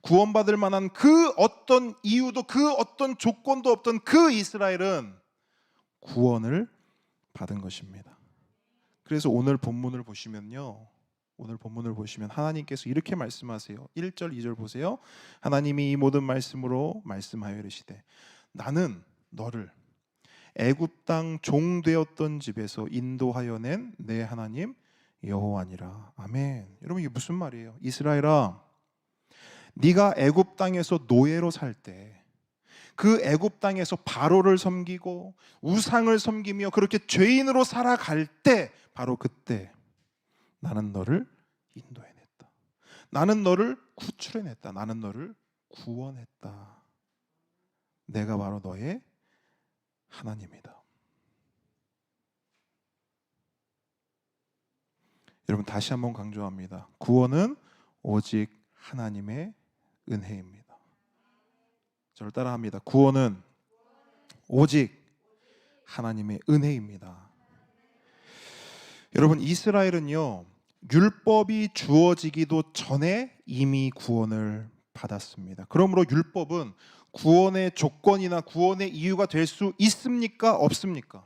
구원받을 만한 그 어떤 이유도 그 어떤 조건도 없던 그 이스라엘은 구원을 받은 것입니다. 그래서 오늘 본문을 보시면요, 오늘 본문을 보시면 하나님께서 이렇게 말씀하세요. 1절 2절 보세요. 하나님이 이 모든 말씀으로 말씀하여 이르시되 나는 너를 애굽 땅 종되었던 집에서 인도하여 낸 내 하나님 여호와니라. 아멘. 여러분, 이게 무슨 말이에요? 이스라엘아, 네가 애굽 땅에서 노예로 살 때 그 애굽 땅에서 바로를 섬기고 우상을 섬기며 그렇게 죄인으로 살아갈 때 바로 그때 나는 너를 인도해냈다. 나는 너를 구출해냈다. 나는 너를 구원했다. 내가 바로 너의 하나님이다. 여러분, 다시 한번 강조합니다. 구원은 오직 하나님의 은혜입니다. 저를 따라합니다. 구원은 오직 하나님의 은혜입니다. 여러분, 이스라엘은요, 율법이 주어지기도 전에 이미 구원을 받았습니다. 그러므로 율법은 구원의 조건이나 구원의 이유가 될 수 있습니까? 없습니까?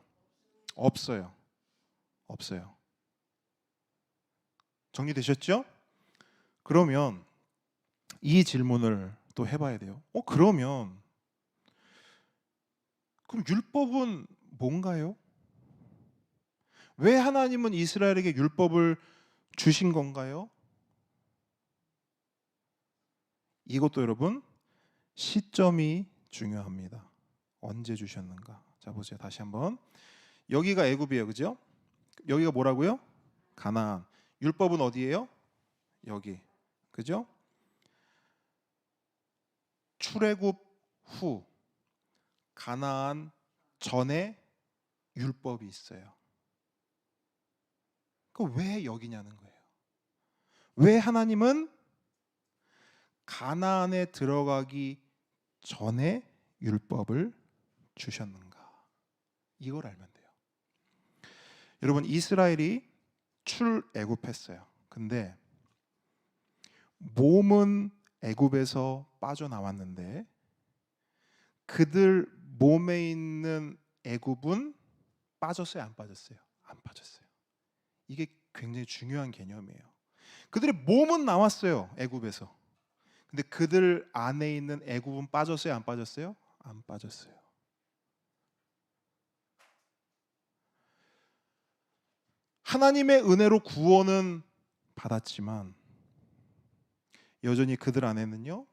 없어요. 없어요. 정리되셨죠? 그러면 이 질문을 또 해봐야 돼요. 그럼 율법은 뭔가요? 왜 하나님은 이스라엘에게 율법을 주신 건가요? 이것도 여러분 시점이 중요합니다. 언제 주셨는가? 자, 보세요. 다시 한번. 여기가 애굽이에요, 그죠? 여기가 뭐라고요? 가나안. 율법은 어디예요? 여기, 그죠? 출애굽 후 가나안 전에 율법이 있어요. 그 왜 여기냐는 거예요. 왜 하나님은 가나안에 들어가기 전에 율법을 주셨는가? 이걸 알면 돼요. 여러분, 이스라엘이 출애굽했어요. 근데 몸은 애굽에서 빠져나왔는데 그들 몸에 있는 애굽은 빠졌어요, 안 빠졌어요? 안 빠졌어요. 이게 굉장히 중요한 개념이에요. 그들의 몸은 나왔어요, 애굽에서. 근데 그들 안에 있는 애굽은 빠졌어요, 안 빠졌어요? 안 빠졌어요. 하나님의 은혜로 구원은 받았지만 여전히 그들 안에는요,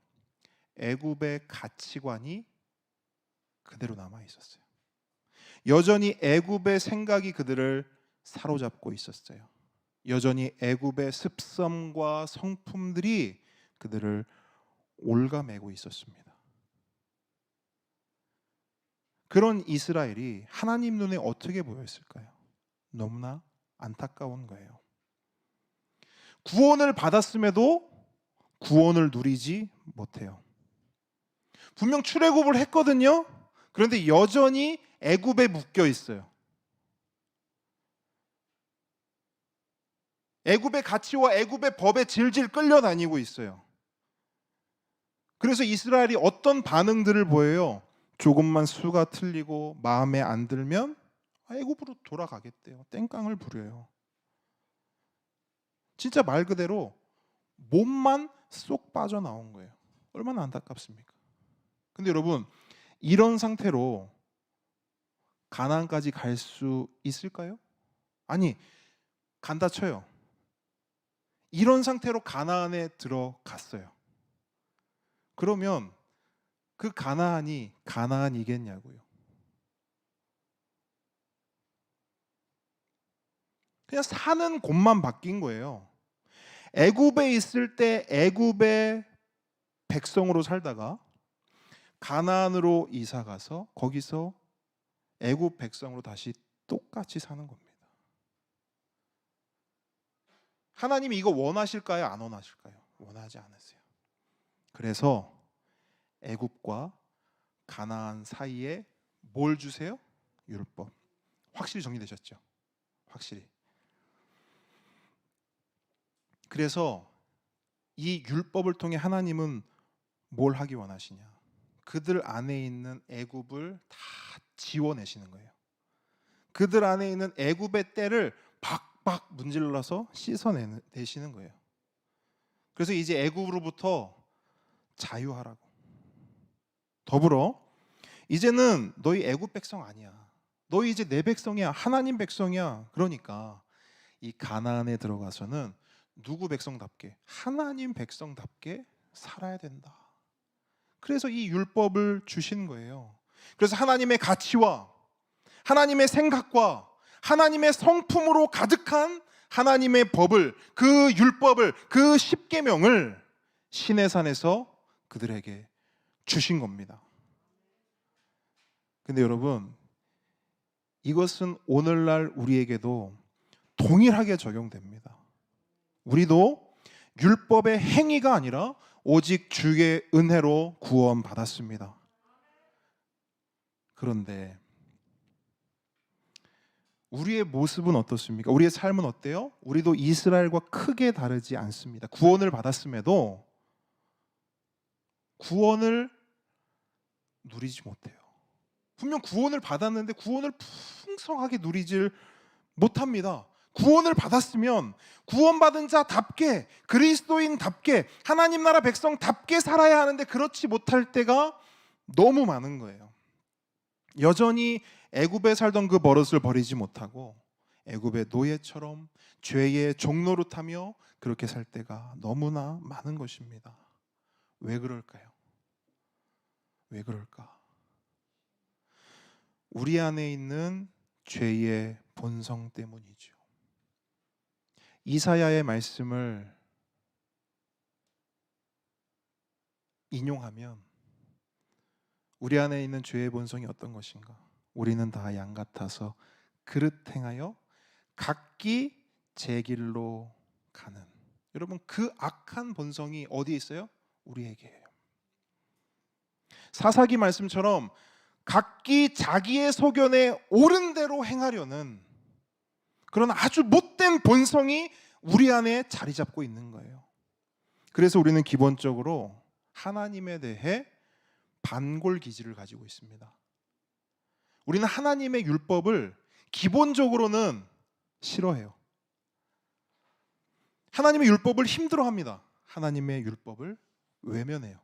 애굽의 가치관이 그대로 남아 있었어요. 여전히 애굽의 생각이 그들을 사로잡고 있었어요. 여전히 애굽의 습성과 성품들이 그들을 올가매고 있었습니다. 그런 이스라엘이 하나님 눈에 어떻게 보였을까요? 너무나 안타까운 거예요. 구원을 받았음에도 구원을 누리지 못해요. 분명 출애굽을 했거든요. 그런데 여전히 애굽에 묶여 있어요. 애굽의 가치와 애굽의 법에 질질 끌려다니고 있어요. 그래서 이스라엘이 어떤 반응들을 보여요? 조금만 수가 틀리고 마음에 안 들면 애굽으로 돌아가겠대요. 땡깡을 부려요. 진짜 말 그대로 몸만 쏙 빠져나온 거예요. 얼마나 안타깝습니까? 근데 여러분, 이런 상태로 가나안까지 갈 수 있을까요? 아니, 간다 쳐요. 이런 상태로 가나안에 들어갔어요. 그러면 그 가나안이 가나안이겠냐고요. 그냥 사는 곳만 바뀐 거예요. 애굽에 있을 때 애굽의 백성으로 살다가 가나안으로 이사 가서 거기서 애굽 백성으로 다시 똑같이 사는 겁니다. 하나님이 이거 원하실까요? 안 원하실까요? 원하지 않으세요. 그래서 애굽과 가나안 사이에 뭘 주세요? 율법. 확실히 정리되셨죠? 확실히. 그래서 이 율법을 통해 하나님은 뭘 하기 원하시냐? 그들 안에 있는 애굽을 다 지워내시는 거예요. 그들 안에 있는 애굽의 때를 박박 문질러서 씻어내시는 거예요. 그래서 이제 애굽으로부터 자유하라고. 더불어 이제는 너희 애굽 백성 아니야. 너희 이제 내 백성이야. 하나님 백성이야. 그러니까 이 가나안에 들어가서는 누구 백성답게? 하나님 백성답게 살아야 된다. 그래서 이 율법을 주신 거예요. 그래서 하나님의 가치와 하나님의 생각과 하나님의 성품으로 가득한 하나님의 법을, 그 율법을, 그 십계명을 시내산에서 그들에게 주신 겁니다. 근데 여러분, 이것은 오늘날 우리에게도 동일하게 적용됩니다. 우리도 율법의 행위가 아니라 오직 주의 은혜로 구원받았습니다. 그런데 우리의 모습은 어떻습니까? 우리의 삶은 어때요? 우리도 이스라엘과 크게 다르지 않습니다. 구원을 받았음에도 구원을 누리지 못해요. 분명 구원을 받았는데 구원을 풍성하게 누리질 못합니다. 구원을 받았으면 구원받은 자답게, 그리스도인답게, 하나님 나라 백성답게 살아야 하는데 그렇지 못할 때가 너무 많은 거예요. 여전히 애굽에 살던 그 버릇을 버리지 못하고 애굽의 노예처럼 죄의 종노릇하며 그렇게 살 때가 너무나 많은 것입니다. 왜 그럴까요? 왜 그럴까? 우리 안에 있는 죄의 본성 때문이죠. 이사야의 말씀을 인용하면 우리 안에 있는 죄의 본성이 어떤 것인가? 우리는 다 양 같아서 그릇 행하여 각기 제 길로 가는, 여러분, 그 악한 본성이 어디에 있어요? 우리에게예요. 사사기 말씀처럼 각기 자기의 소견에 옳은 대로 행하려는 그런 아주 못된 본성이 우리 안에 자리 잡고 있는 거예요. 그래서 우리는 기본적으로 하나님에 대해 반골 기질을 가지고 있습니다. 우리는 하나님의 율법을 기본적으로는 싫어해요. 하나님의 율법을 힘들어합니다. 하나님의 율법을 외면해요.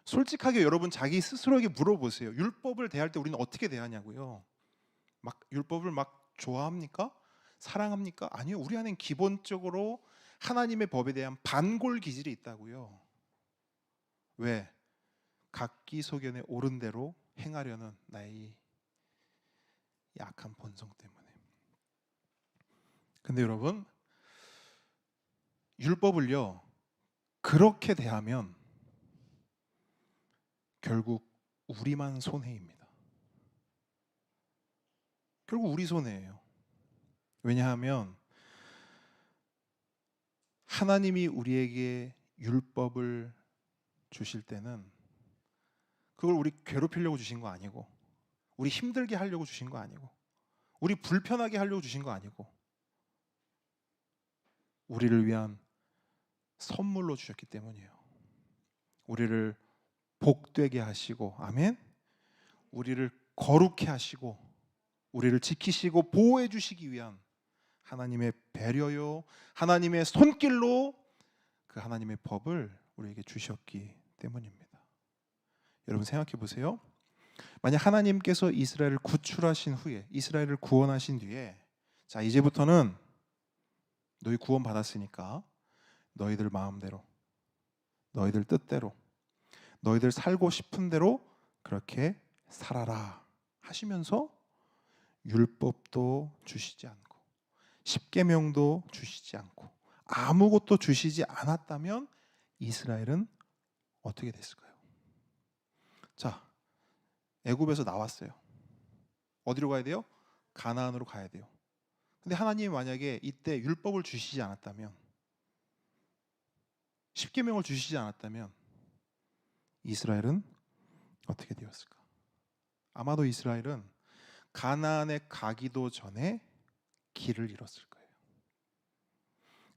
솔직하게 여러분 자기 스스로에게 물어보세요. 율법을 대할 때 우리는 어떻게 대하냐고요. 막 율법을 막 좋아합니까? 사랑합니까? 아니요. 우리 안엔 기본적으로 하나님의 법에 대한 반골 기질이 있다고요. 왜? 각기 소견에 옳은 대로 행하려는 나의 약한 본성 때문에. 근데 여러분, 율법을요 그렇게 대하면 결국 우리만 손해입니다. 결국 우리 손해예요. 왜냐하면 하나님이 우리에게 율법을 주실 때는 그걸 우리 괴롭히려고 주신 거 아니고, 우리 힘들게 하려고 주신 거 아니고, 우리 불편하게 하려고 주신 거 아니고, 우리를 위한 선물로 주셨기 때문이에요. 우리를 복되게 하시고, 아멘. 우리를 거룩해 하시고, 우리를 지키시고 보호해 주시기 위한 하나님의 배려요, 하나님의 손길로 그 하나님의 법을 우리에게 주셨기 때문입니다. 여러분 생각해 보세요. 만약 하나님께서 이스라엘을 구출하신 후에, 이스라엘을 구원하신 뒤에, 자 이제부터는 너희 구원 받았으니까 너희들 마음대로, 너희들 뜻대로, 너희들 살고 싶은 대로 그렇게 살아라 하시면서 율법도 주시지 않고 십계명도 주시지 않고 아무것도 주시지 않았다면 이스라엘은 어떻게 됐을까요? 자, 애굽에서 나왔어요. 어디로 가야 돼요? 가나안으로 가야 돼요. 근데 하나님이 만약에 이때 율법을 주시지 않았다면, 십계명을 주시지 않았다면 이스라엘은 어떻게 되었을까? 아마도 이스라엘은 가나안에 가기도 전에 길을 잃었을 거예요.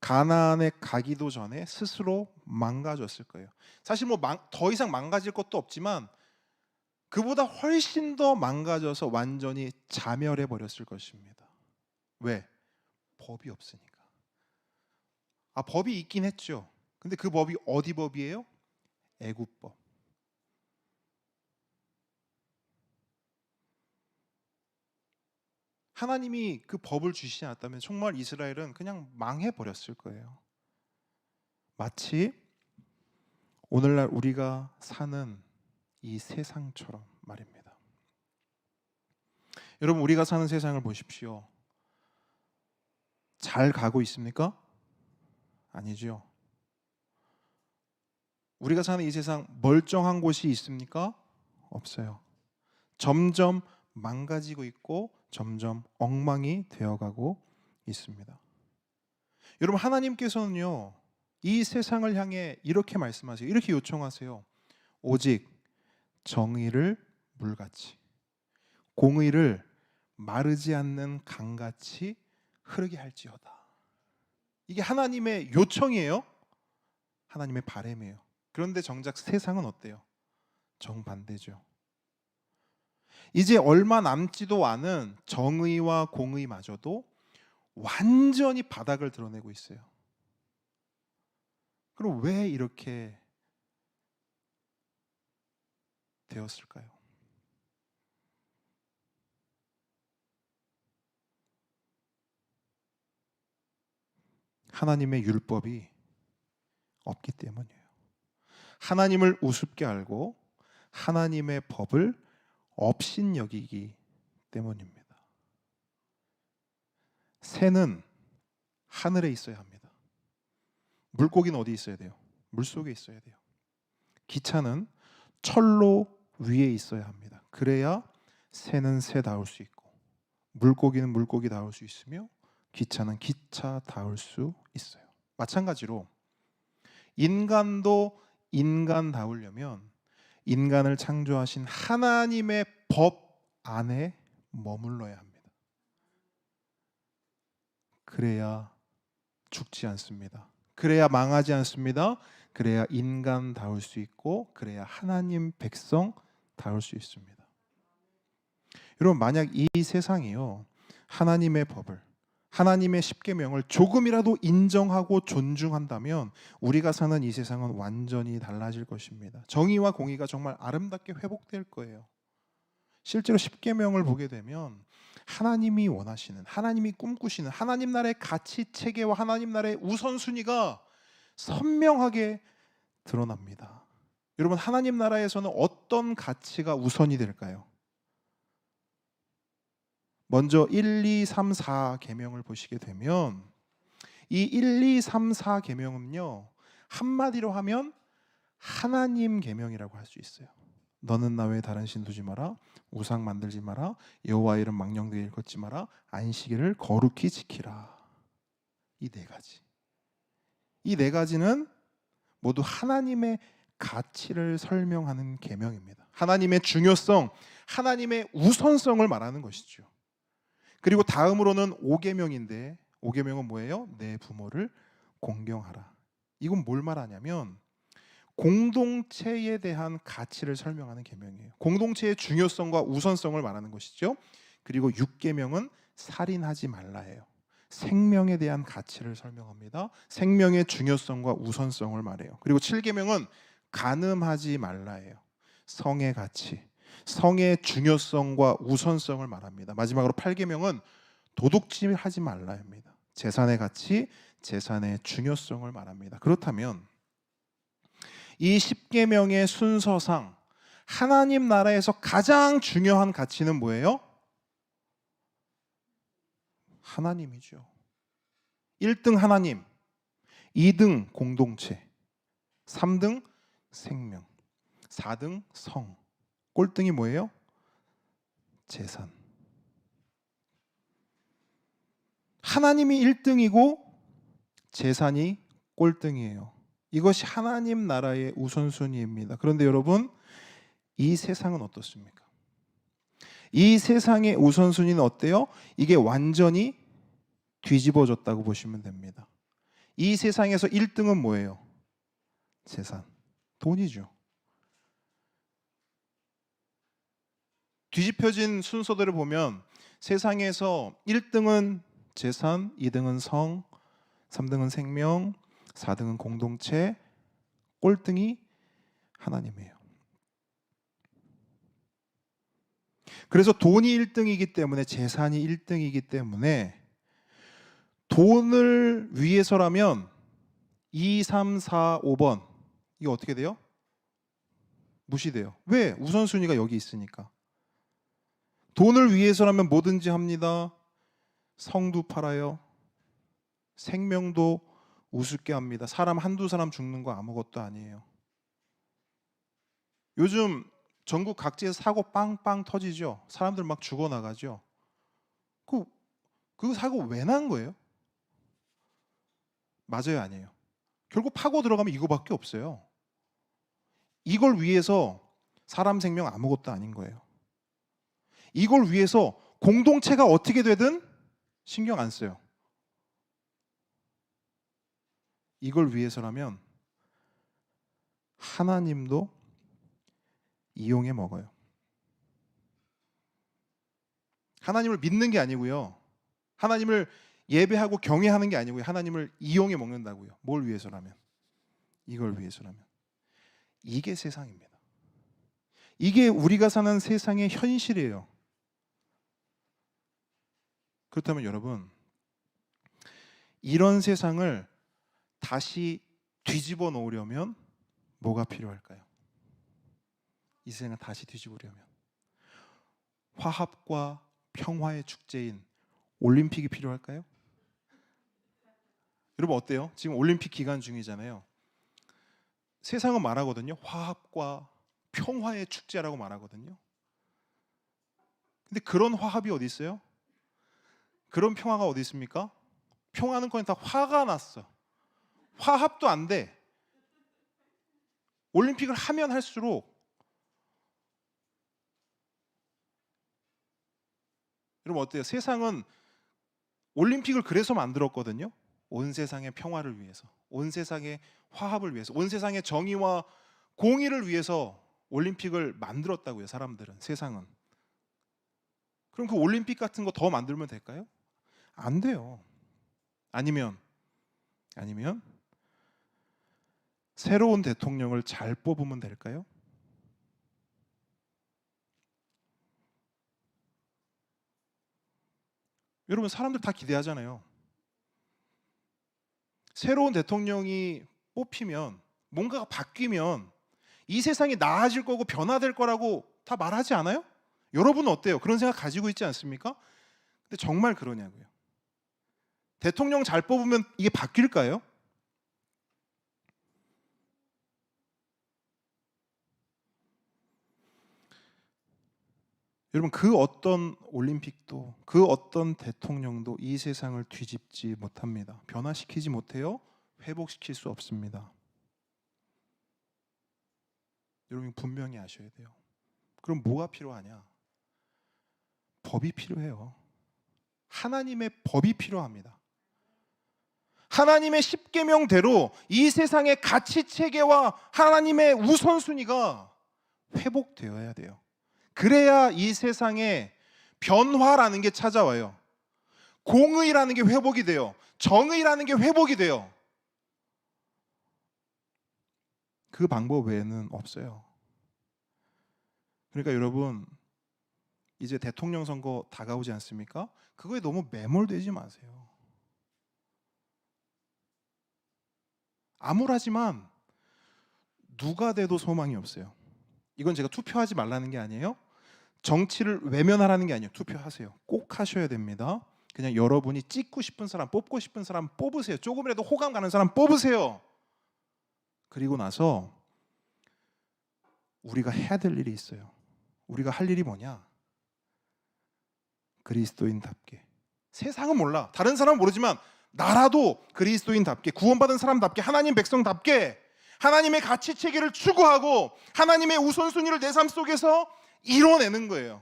가나안에 가기도 전에 스스로 망가졌을 거예요. 사실 뭐 더 이상 망가질 것도 없지만 그보다 훨씬 더 망가져서 완전히 자멸해 버렸을 것입니다. 왜? 법이 없으니까. 법이 있긴 했죠. 근데 그 법이 어디 법이에요? 애굽법. 하나님이 그 법을 주시지 않았다면 정말 이스라엘은 그냥 망해 버렸을 거예요. 마치 오늘날 우리가 사는 이 세상처럼 말입니다. 여러분, 우리가 사는 세상을 보십시오. 잘 가고 있습니까? 아니죠. 우리가 사는 이 세상 멀쩡한 곳이 있습니까? 없어요. 점점 망가지고 있고 점점 엉망이 되어가고 있습니다. 여러분, 하나님께서는요 이 세상을 향해 이렇게 말씀하세요. 이렇게 요청하세요. 오직 정의를 물같이, 공의를 마르지 않는 강같이 흐르게 할지어다. 이게 하나님의 요청이에요. 하나님의 바람이에요. 그런데 정작 세상은 어때요? 정반대죠. 이제 얼마 남지도 않은 정의와 공의마저도 완전히 바닥을 드러내고 있어요. 그럼 왜 이렇게 되었을까요? 하나님의 율법이 없기 때문이에요. 하나님을 우습게 알고 하나님의 법을 업신여기기 때문입니다. 새는 하늘에 있어야 합니다. 물고기는 어디 있어야 돼요? 물속에 있어야 돼요. 기차는 철로 위에 있어야 합니다. 그래야 새는 새다울 수 있고, 물고기는 물고기다울 수 있으며, 기차는 기차다울 수 있어요. 마찬가지로 인간도 인간다우려면 인간을 창조하신 하나님의 법 안에 머물러야 합니다. 그래야 죽지 않습니다. 그래야 망하지 않습니다. 그래야 인간다울 수 있고 그래야 하나님 백성다울 수 있습니다. 여러분, 만약 이 세상이요 하나님의 법을, 하나님의 십계명을 조금이라도 인정하고 존중한다면 우리가 사는 이 세상은 완전히 달라질 것입니다. 정의와 공의가 정말 아름답게 회복될 거예요. 실제로 십계명을 보게 되면 하나님이 원하시는, 하나님이 꿈꾸시는 하나님 나라의 가치 체계와 하나님 나라의 우선순위가 선명하게 드러납니다. 여러분, 하나님 나라에서는 어떤 가치가 우선이 될까요? 먼저 1, 2, 3, 4 계명을 보시게 되면 이 1, 2, 3, 4 계명은요 한마디로 하면 하나님 계명이라고 할 수 있어요. 너는 나 외에 다른 신 두지 마라, 우상 만들지 마라, 여호와 이름 망령되이 걷지 마라, 안식일을 거룩히 지키라. 이 네 가지. 이 네 가지는 모두 하나님의 가치를 설명하는 계명입니다. 하나님의 중요성, 하나님의 우선성을 말하는 것이죠. 그리고 다음으로는 5계명인데 5계명은 뭐예요? 내 부모를 공경하라. 이건 뭘 말하냐면 공동체에 대한 가치를 설명하는 계명이에요. 공동체의 중요성과 우선성을 말하는 것이죠. 그리고 6계명은 살인하지 말라예요. 생명에 대한 가치를 설명합니다. 생명의 중요성과 우선성을 말해요. 그리고 7계명은 간음하지 말라예요. 성의 가치, 성의 중요성과 우선성을 말합니다. 마지막으로 8계명은 도둑질하지 말라입니다. 재산의 가치, 재산의 중요성을 말합니다. 그렇다면 이 10계명의 순서상 하나님 나라에서 가장 중요한 가치는 뭐예요? 하나님이죠. 1등 하나님, 2등 공동체, 3등 생명, 4등 성, 꼴등이 뭐예요? 재산. 하나님이 1등이고 재산이 꼴등이에요. 이것이 하나님 나라의 우선순위입니다. 그런데 여러분, 이 세상은 어떻습니까? 이 세상의 우선순위는 어때요? 이게 완전히 뒤집어졌다고 보시면 됩니다. 이 세상에서 1등은 뭐예요? 재산, 돈이죠. 뒤집혀진 순서대로 보면 세상에서 1등은 재산, 2등은 성, 3등은 생명, 4등은 공동체, 꼴등이 하나님이에요. 그래서 돈이 1등이기 때문에, 재산이 1등이기 때문에 돈을 위해서라면 2, 3, 4, 5번 이거 어떻게 돼요? 무시돼요. 왜? 우선순위가 여기 있으니까. 돈을 위해서라면 뭐든지 합니다. 성도 팔아요. 생명도 우습게 합니다. 사람 한두 사람 죽는 거 아무것도 아니에요. 요즘 전국 각지에서 사고 빵빵 터지죠. 사람들 막 죽어나가죠. 그 사고 왜 난 거예요? 맞아요, 아니에요? 결국 파고 들어가면 이거밖에 없어요. 이걸 위해서 사람 생명 아무것도 아닌 거예요. 이걸 위해서 공동체가 어떻게 되든 신경 안 써요. 이걸 위해서라면 하나님도 이용해 먹어요. 하나님을 믿는 게 아니고요. 하나님을 예배하고 경외하는 게 아니고요. 하나님을 이용해 먹는다고요. 뭘 위해서라면? 이걸 위해서라면. 이게 세상입니다. 이게 우리가 사는 세상의 현실이에요. 그렇다면 여러분, 이런 세상을 다시 뒤집어 놓으려면 뭐가 필요할까요? 이 세상을 다시 뒤집으려면 화합과 평화의 축제인 올림픽이 필요할까요? 여러분 어때요? 지금 올림픽 기간 중이잖아요. 세상은 말하거든요. 화합과 평화의 축제라고 말하거든요. 근데 그런 화합이 어디 있어요? 그런 평화가 어디 있습니까? 평화는 거의 다 화가 났어. 화합도 안 돼. 올림픽을 하면 할수록 여러분 어때요? 세상은 올림픽을 그래서 만들었거든요. 온 세상의 평화를 위해서, 온 세상의 화합을 위해서, 온 세상의 정의와 공의를 위해서 올림픽을 만들었다고요. 사람들은, 세상은. 그럼 그 올림픽 같은 거 더 만들면 될까요? 안 돼요. 아니면 새로운 대통령을 잘 뽑으면 될까요? 여러분 사람들 다 기대하잖아요. 새로운 대통령이 뽑히면, 뭔가가 바뀌면 이 세상이 나아질 거고 변화될 거라고 다 말하지 않아요? 여러분은 어때요? 그런 생각 가지고 있지 않습니까? 근데 정말 그러냐고요. 대통령 잘 뽑으면 이게 바뀔까요? 여러분 그 어떤 올림픽도, 그 어떤 대통령도 이 세상을 뒤집지 못합니다. 변화시키지 못해요. 회복시킬 수 없습니다. 여러분 분명히 아셔야 돼요. 그럼 뭐가 필요하냐? 법이 필요해요. 하나님의 법이 필요합니다. 하나님의 십계명대로 이 세상의 가치 체계와 하나님의 우선순위가 회복되어야 돼요. 그래야 이 세상에 변화라는 게 찾아와요. 공의라는 게 회복이 돼요. 정의라는 게 회복이 돼요. 그 방법 외에는 없어요. 그러니까 여러분 이제 대통령 선거 다가오지 않습니까? 그거에 너무 매몰되지 마세요. 암울하지만 누가 돼도 소망이 없어요. 이건 제가 투표하지 말라는 게 아니에요. 정치를 외면하라는 게 아니에요. 투표하세요. 꼭 하셔야 됩니다. 그냥 여러분이 찍고 싶은 사람, 뽑고 싶은 사람 뽑으세요. 조금이라도 호감 가는 사람 뽑으세요. 그리고 나서 우리가 해야 될 일이 있어요. 우리가 할 일이 뭐냐? 그리스도인답게. 세상은 몰라. 다른 사람은 모르지만 나라도 그리스도인답게, 구원받은 사람답게, 하나님 백성답게 하나님의 가치 체계를 추구하고 하나님의 우선순위를 내 삶 속에서 이뤄내는 거예요.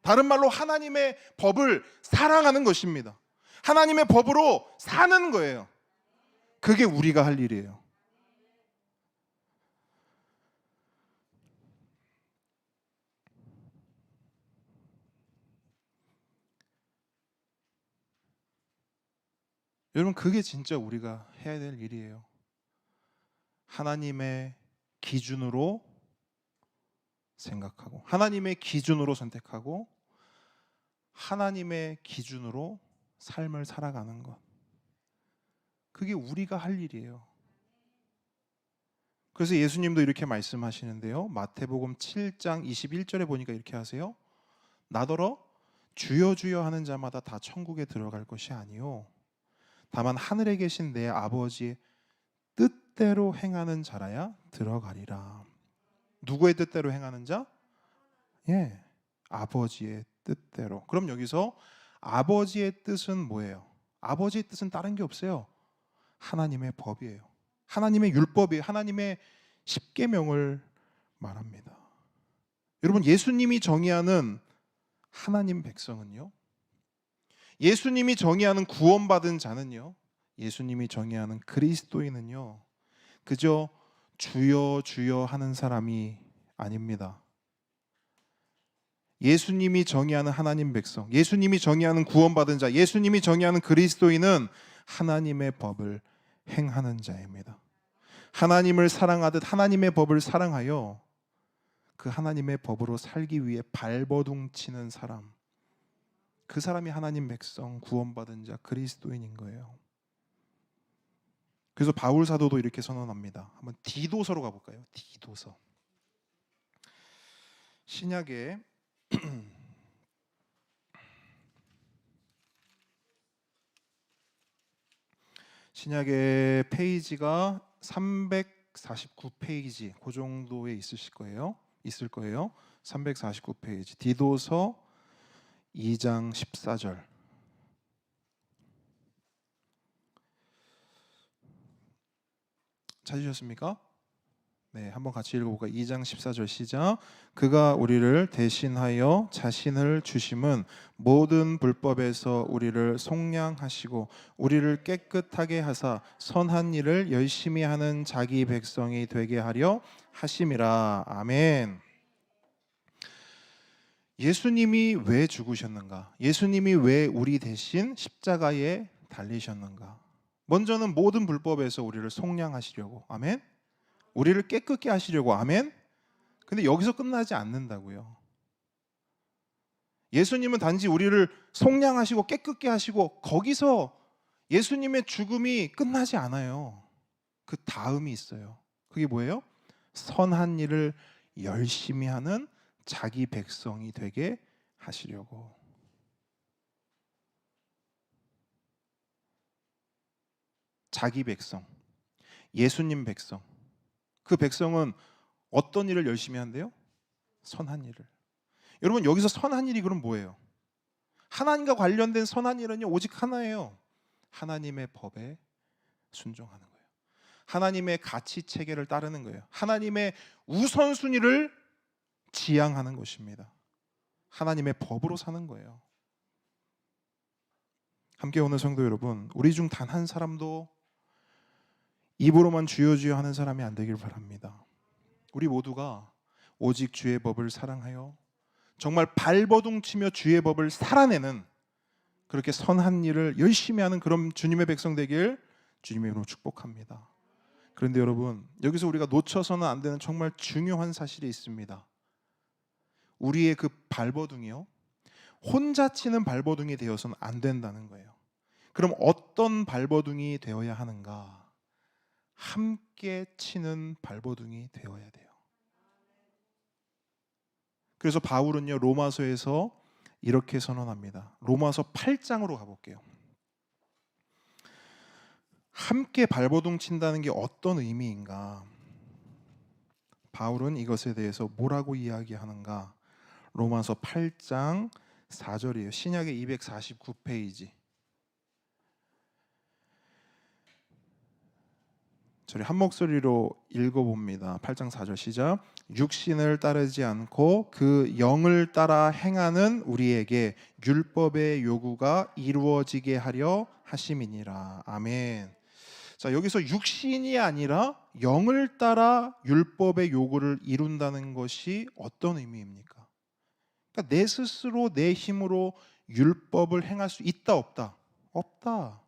다른 말로 하나님의 법을 사랑하는 것입니다. 하나님의 법으로 사는 거예요. 그게 우리가 할 일이에요. 여러분 그게 진짜 우리가 해야 될 일이에요. 하나님의 기준으로 생각하고 하나님의 기준으로 선택하고 하나님의 기준으로 삶을 살아가는 것. 그게 우리가 할 일이에요. 그래서 예수님도 이렇게 말씀하시는데요. 마태복음 7장 21절에 보니까 이렇게 하세요. 나더러 주여 주여 하는 자마다 다 천국에 들어갈 것이 아니요 다만 하늘에 계신 내 아버지의 뜻대로 행하는 자라야 들어가리라. 누구의 뜻대로 행하는 자? 예, 아버지의 뜻대로. 그럼 여기서 아버지의 뜻은 뭐예요? 아버지의 뜻은 다른 게 없어요. 하나님의 법이에요. 하나님의 율법이에요. 하나님의 십계명을 말합니다. 여러분 예수님이 정의하는 하나님 백성은요, 예수님이 정의하는 구원받은 자는요, 예수님이 정의하는 그리스도인은요, 그저 주여 주여 하는 사람이 아닙니다. 예수님이 정의하는 하나님 백성, 예수님이 정의하는 구원받은 자, 예수님이 정의하는 그리스도인은 하나님의 법을 행하는 자입니다. 하나님을 사랑하듯 하나님의 법을 사랑하여 그 하나님의 법으로 살기 위해 발버둥 치는 사람, 그 사람이 하나님 백성, 구원받은 자, 그리스도인인 거예요. 그래서 바울 사도도 이렇게 선언합니다. 한번 디도서로 가볼까요? 디도서. 신약의 신약의 페이지가 349페이지 그 정도에 있을 거예요. 349페이지. 디도서 2장 14절. 찾으셨습니까? 네, 한번 같이 읽어볼까요? 2장 14절 시작. 그가 우리를 대신하여 자신을 주심은 모든 불법에서 우리를 속량하시고 우리를 깨끗하게 하사 선한 일을 열심히 하는 자기 백성이 되게 하려 하심이라. 아멘. 예수님이 왜 죽으셨는가? 예수님이 왜 우리 대신 십자가에 달리셨는가? 먼저는 모든 불법에서 우리를 속량하시려고. 아멘. 우리를 깨끗게 하시려고. 아멘. 근데 여기서 끝나지 않는다고요. 예수님은 단지 우리를 속량하시고 깨끗게 하시고 거기서 예수님의 죽음이 끝나지 않아요. 그 다음이 있어요. 그게 뭐예요? 선한 일을 열심히 하는 자기 백성이 되게 하시려고. 자기 백성, 예수님 백성. 그 백성은 어떤 일을 열심히 한대요? 선한 일을. 여러분, 여기서 선한 일이 그럼 뭐예요? 하나님과 관련된 선한 일은요, 오직 하나예요. 하나님의 법에 순종하는 거예요. 하나님의 가치 체계를 따르는 거예요. 하나님의 우선순위를 지향하는 것입니다. 하나님의 법으로 사는 거예요. 함께 오는 성도 여러분, 우리 중 단 한 사람도 입으로만 주여 주여 하는 사람이 안 되길 바랍니다. 우리 모두가 오직 주의 법을 사랑하여 정말 발버둥치며 주의 법을 살아내는, 그렇게 선한 일을 열심히 하는 그런 주님의 백성 되길 주님의 이름으로 축복합니다. 그런데 여러분, 여기서 우리가 놓쳐서는 안 되는 정말 중요한 사실이 있습니다. 우리의 그 발버둥이요, 혼자 치는 발버둥이 되어서는 안 된다는 거예요. 그럼 어떤 발버둥이 되어야 하는가? 함께 치는 발버둥이 되어야 돼요. 그래서 바울은요, 로마서에서 이렇게 선언합니다. 로마서 8장으로 가볼게요. 함께 발버둥 친다는 게 어떤 의미인가? 바울은 이것에 대해서 뭐라고 이야기하는가? 로마서 8장 4절이에요. 신약의 249페이지. 저희 한 목소리로 읽어봅니다. 8장 4절 시작. 육신을 따르지 않고 그 영을 따라 행하는 우리에게 율법의 요구가 이루어지게 하려 하심이니라. 아멘. 자, 여기서 육신이 아니라 영을 따라 율법의 요구를 이룬다는 것이 어떤 의미입니까? 그러니까 내 스스로 내 힘으로 율법을 행할 수 있다 없다? 없다.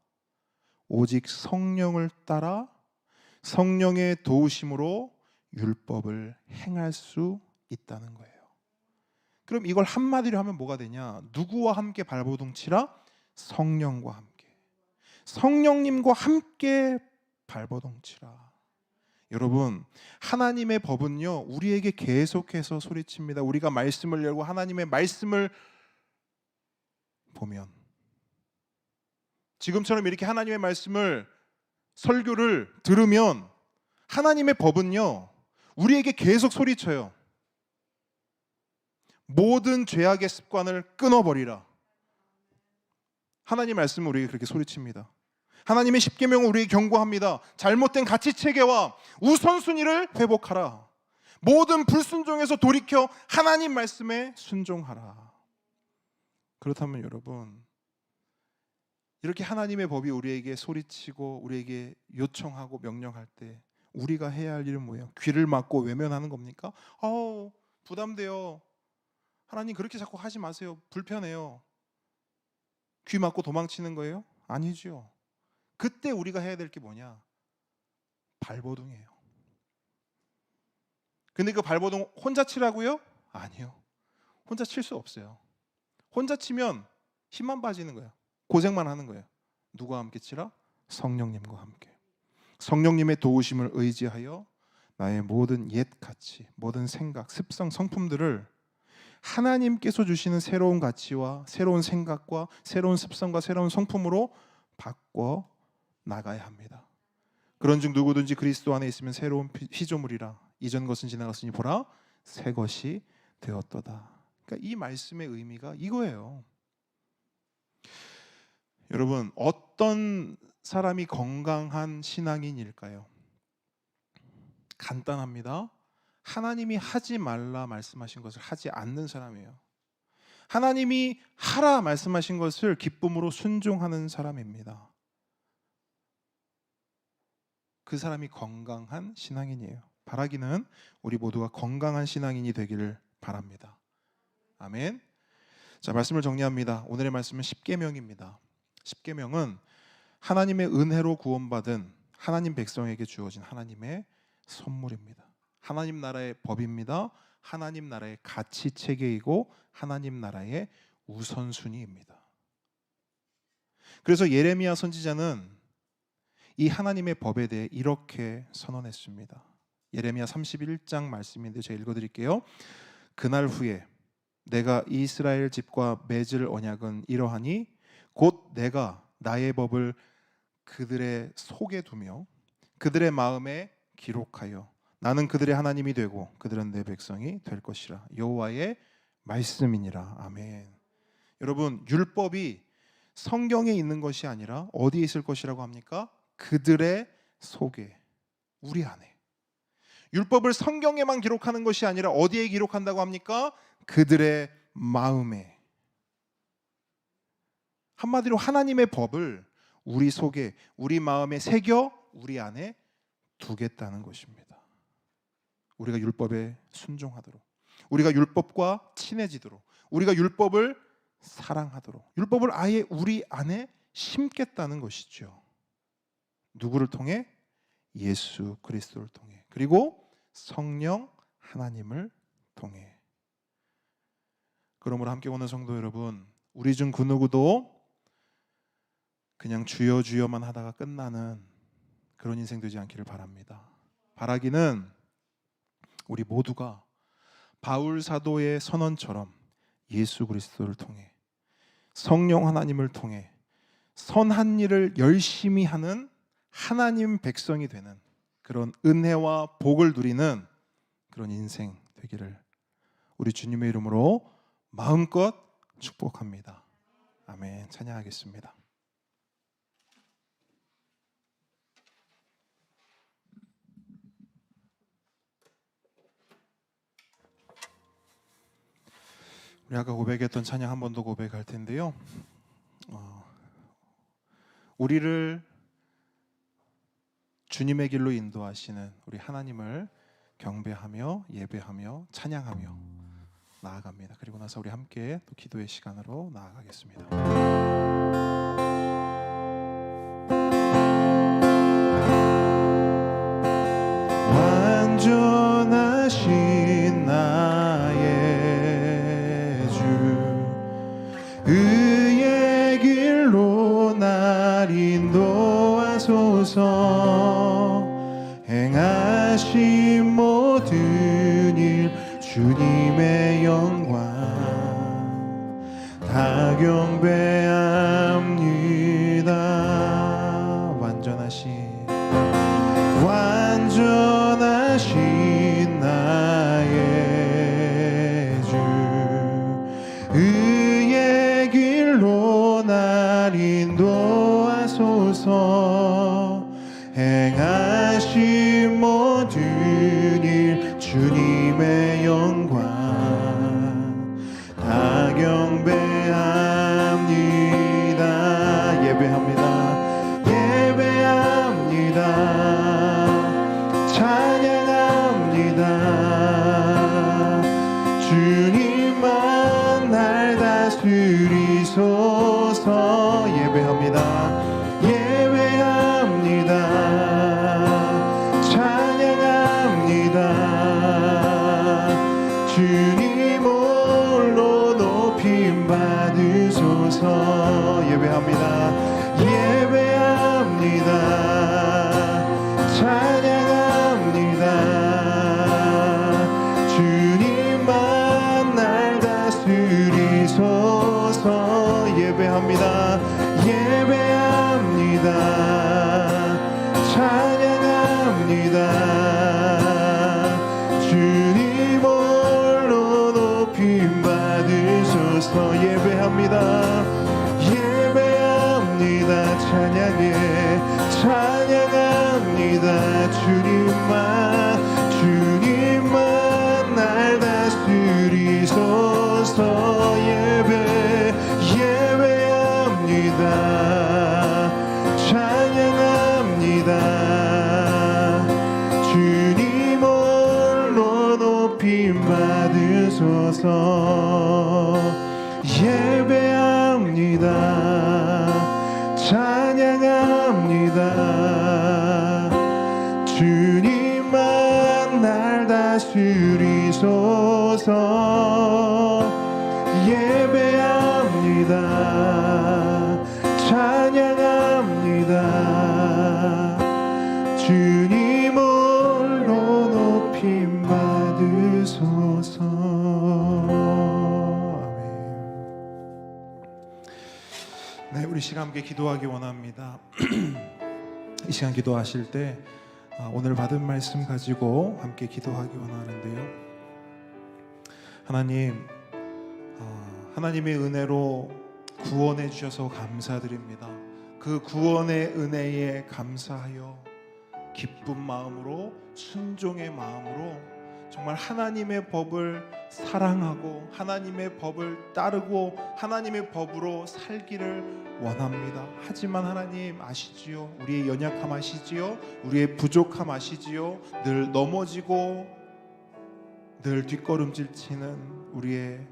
오직 성령을 따라 성령의 도우심으로 율법을 행할 수 있다는 거예요. 그럼 이걸 한마디로 하면 뭐가 되냐? 누구와 함께 발버둥 치라? 성령과 함께. 성령님과 함께 발버둥 치라. 여러분, 하나님의 법은요, 우리에게 계속해서 소리칩니다. 우리가 말씀을 열고 하나님의 말씀을 보면, 지금처럼 이렇게 하나님의 말씀을, 설교를 들으면 하나님의 법은요, 우리에게 계속 소리쳐요. 모든 죄악의 습관을 끊어버리라. 하나님 말씀은 우리에게 그렇게 소리칩니다. 하나님의 십계명은 우리에게 경고합니다. 잘못된 가치 체계와 우선순위를 회복하라. 모든 불순종에서 돌이켜 하나님 말씀에 순종하라. 그렇다면 여러분, 이렇게 하나님의 법이 우리에게 소리치고 우리에게 요청하고 명령할 때 우리가 해야 할 일은 뭐예요? 귀를 막고 외면하는 겁니까? 부담돼요. 하나님 그렇게 자꾸 하지 마세요. 불편해요. 귀 막고 도망치는 거예요? 아니죠. 그때 우리가 해야 될 게 뭐냐? 발버둥이에요. 근데 그 발버둥 혼자 치라고요? 아니요. 혼자 칠 수 없어요. 혼자 치면 힘만 빠지는 거예요. 고생만 하는 거예요. 누구와 함께 치라? 성령님과 함께. 성령님의 도우심을 의지하여 나의 모든 옛 가치, 모든 생각, 습성, 성품들을 하나님께서 주시는 새로운 가치와 새로운 생각과 새로운 습성과 새로운 성품으로 바꿔 나가야 합니다. 그런즉 누구든지 그리스도 안에 있으면 새로운 피조물이라. 이전 것은 지나갔으니 보라 새 것이 되었도다. 그러니까 이 말씀의 의미가 이거예요. 여러분, 어떤 사람이 건강한 신앙인일까요? 간단합니다. 하나님이 하지 말라 말씀하신 것을 하지 않는 사람이에요. 하나님이 하라 말씀하신 것을 기쁨으로 순종하는 사람입니다. 그 사람이 건강한 신앙인이에요. 바라기는 우리 모두가 건강한 신앙인이 되기를 바랍니다. 아멘. 자, 말씀을 정리합니다. 오늘의 말씀은 십계명입니다. 십계명은 하나님의 은혜로 구원받은 하나님 백성에게 주어진 하나님의 선물입니다. 하나님 나라의 법입니다. 하나님 나라의 가치 체계이고 하나님 나라의 우선순위입니다. 그래서 예레미야 선지자는 이 하나님의 법에 대해 이렇게 선언했습니다. 예레미야 31장 말씀인데 제가 읽어드릴게요. 그날 후에 내가 이스라엘 집과 맺을 언약은 이러하니 곧 내가 나의 법을 그들의 속에 두며 그들의 마음에 기록하여 나는 그들의 하나님이 되고 그들은 내 백성이 될 것이라. 여호와의 말씀이니라. 아멘. 여러분, 율법이 성경에 있는 것이 아니라 어디에 있을 것이라고 합니까? 그들의 속에, 우리 안에. 율법을 성경에만 기록하는 것이 아니라 어디에 기록한다고 합니까? 그들의 마음에. 한마디로 하나님의 법을 우리 속에, 우리 마음에 새겨 우리 안에 두겠다는 것입니다. 우리가 율법에 순종하도록, 우리가 율법과 친해지도록, 우리가 율법을 사랑하도록, 율법을 아예 우리 안에 심겠다는 것이죠. 누구를 통해? 예수 그리스도를 통해, 그리고 성령 하나님을 통해. 그러므로 함께 오는 성도 여러분, 우리 중 그 누구도 그냥 주여 주여만 하다가 끝나는 그런 인생 되지 않기를 바랍니다. 바라기는 우리 모두가 바울 사도의 선언처럼 예수 그리스도를 통해, 성령 하나님을 통해 선한 일을 열심히 하는 하나님 백성이 되는 그런 은혜와 복을 누리는 그런 인생 되기를 우리 주님의 이름으로 마음껏 축복합니다. 아멘. 찬양하겠습니다. 우리 아까 고백했던 찬양 한 번 더 고백할 텐데요. 우리를 주님의 길로 인도하시는 우리 하나님을 경배하며 예배하며 찬양하며 나아갑니다. 그리고 나서 우리 함께 또 기도의 시간으로 나아가겠습니다. 완전하신 나의 주, 의의 길로 날 인도하소서. 행하신 모든 일 주님의 영광 다 경배합니다. 완전하신 나의 주, 의의 길로 날 인도하소서. 행하신 모든 일 주님의 영광 다 경배합니다. 예배합니다. 예배합니다. 찬양합니다. 주님만 날 다스리소서. 예배합니다. 예배합니다. 찬양합니다. 주님 홀로 높임 받으소서. 예배합니다. 예배합니다. 찬양합니다. 주님만 날 다스리소서. 예배합니다. 예배합니다. 찬양합니다. 주님 홀로 높임 받으소서. 예배합니다. 예배합니다. 찬양해 찬양합니다. 주님만 주소서. 예배합니다. 찬양합니다. 주님 홀로 높임 받으소서. 네, 우리 시간 함께 기도하기 원합니다. 이 시간 기도하실 때 오늘 받은 말씀 가지고 함께 기도하기 원하는데요. 하나님, 하나님의 은혜로 구원해 주셔서 감사드립니다. 그 구원의 은혜에 감사하여 기쁜 마음으로, 순종의 마음으로 정말 하나님의 법을 사랑하고 하나님의 법을 따르고 하나님의 법으로 살기를 원합니다. 하지만 하나님 아시지요? 우리의 연약함 아시지요? 우리의 부족함 아시지요? 늘 넘어지고 늘 뒷걸음질 치는 우리의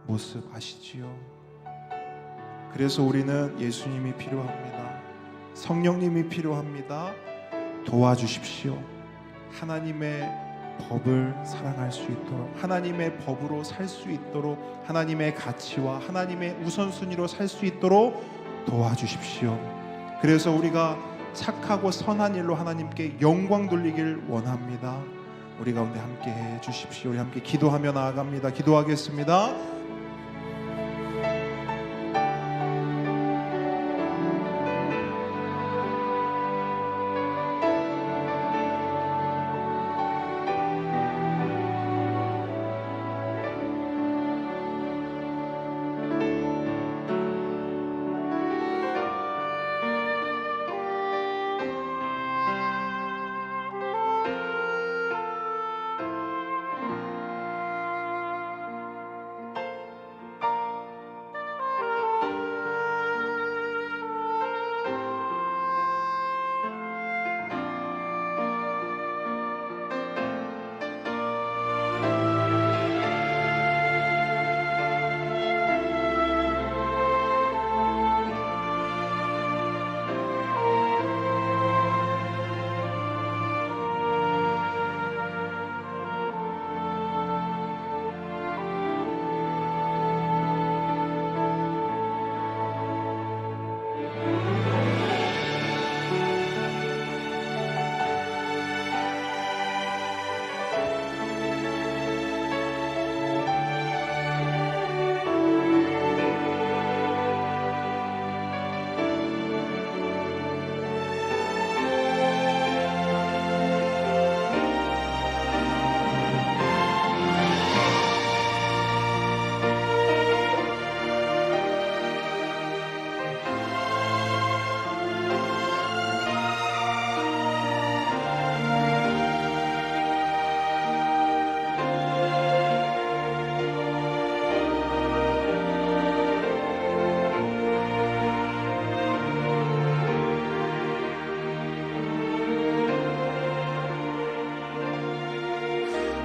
모습 아시지요? 그래서 우리는 예수님이 필요합니다. 성령님이 필요합니다. 도와주십시오. 하나님의 법을 사랑할 수 있도록, 하나님의 법으로 살 수 있도록, 하나님의 가치와 하나님의 우선순위로 살 수 있도록 도와주십시오. 그래서 우리가 착하고 선한 일로 하나님께 영광 돌리길 원합니다. 우리 가운데 함께 해 주십시오. 우리 함께 기도하며 나아갑니다. 기도하겠습니다.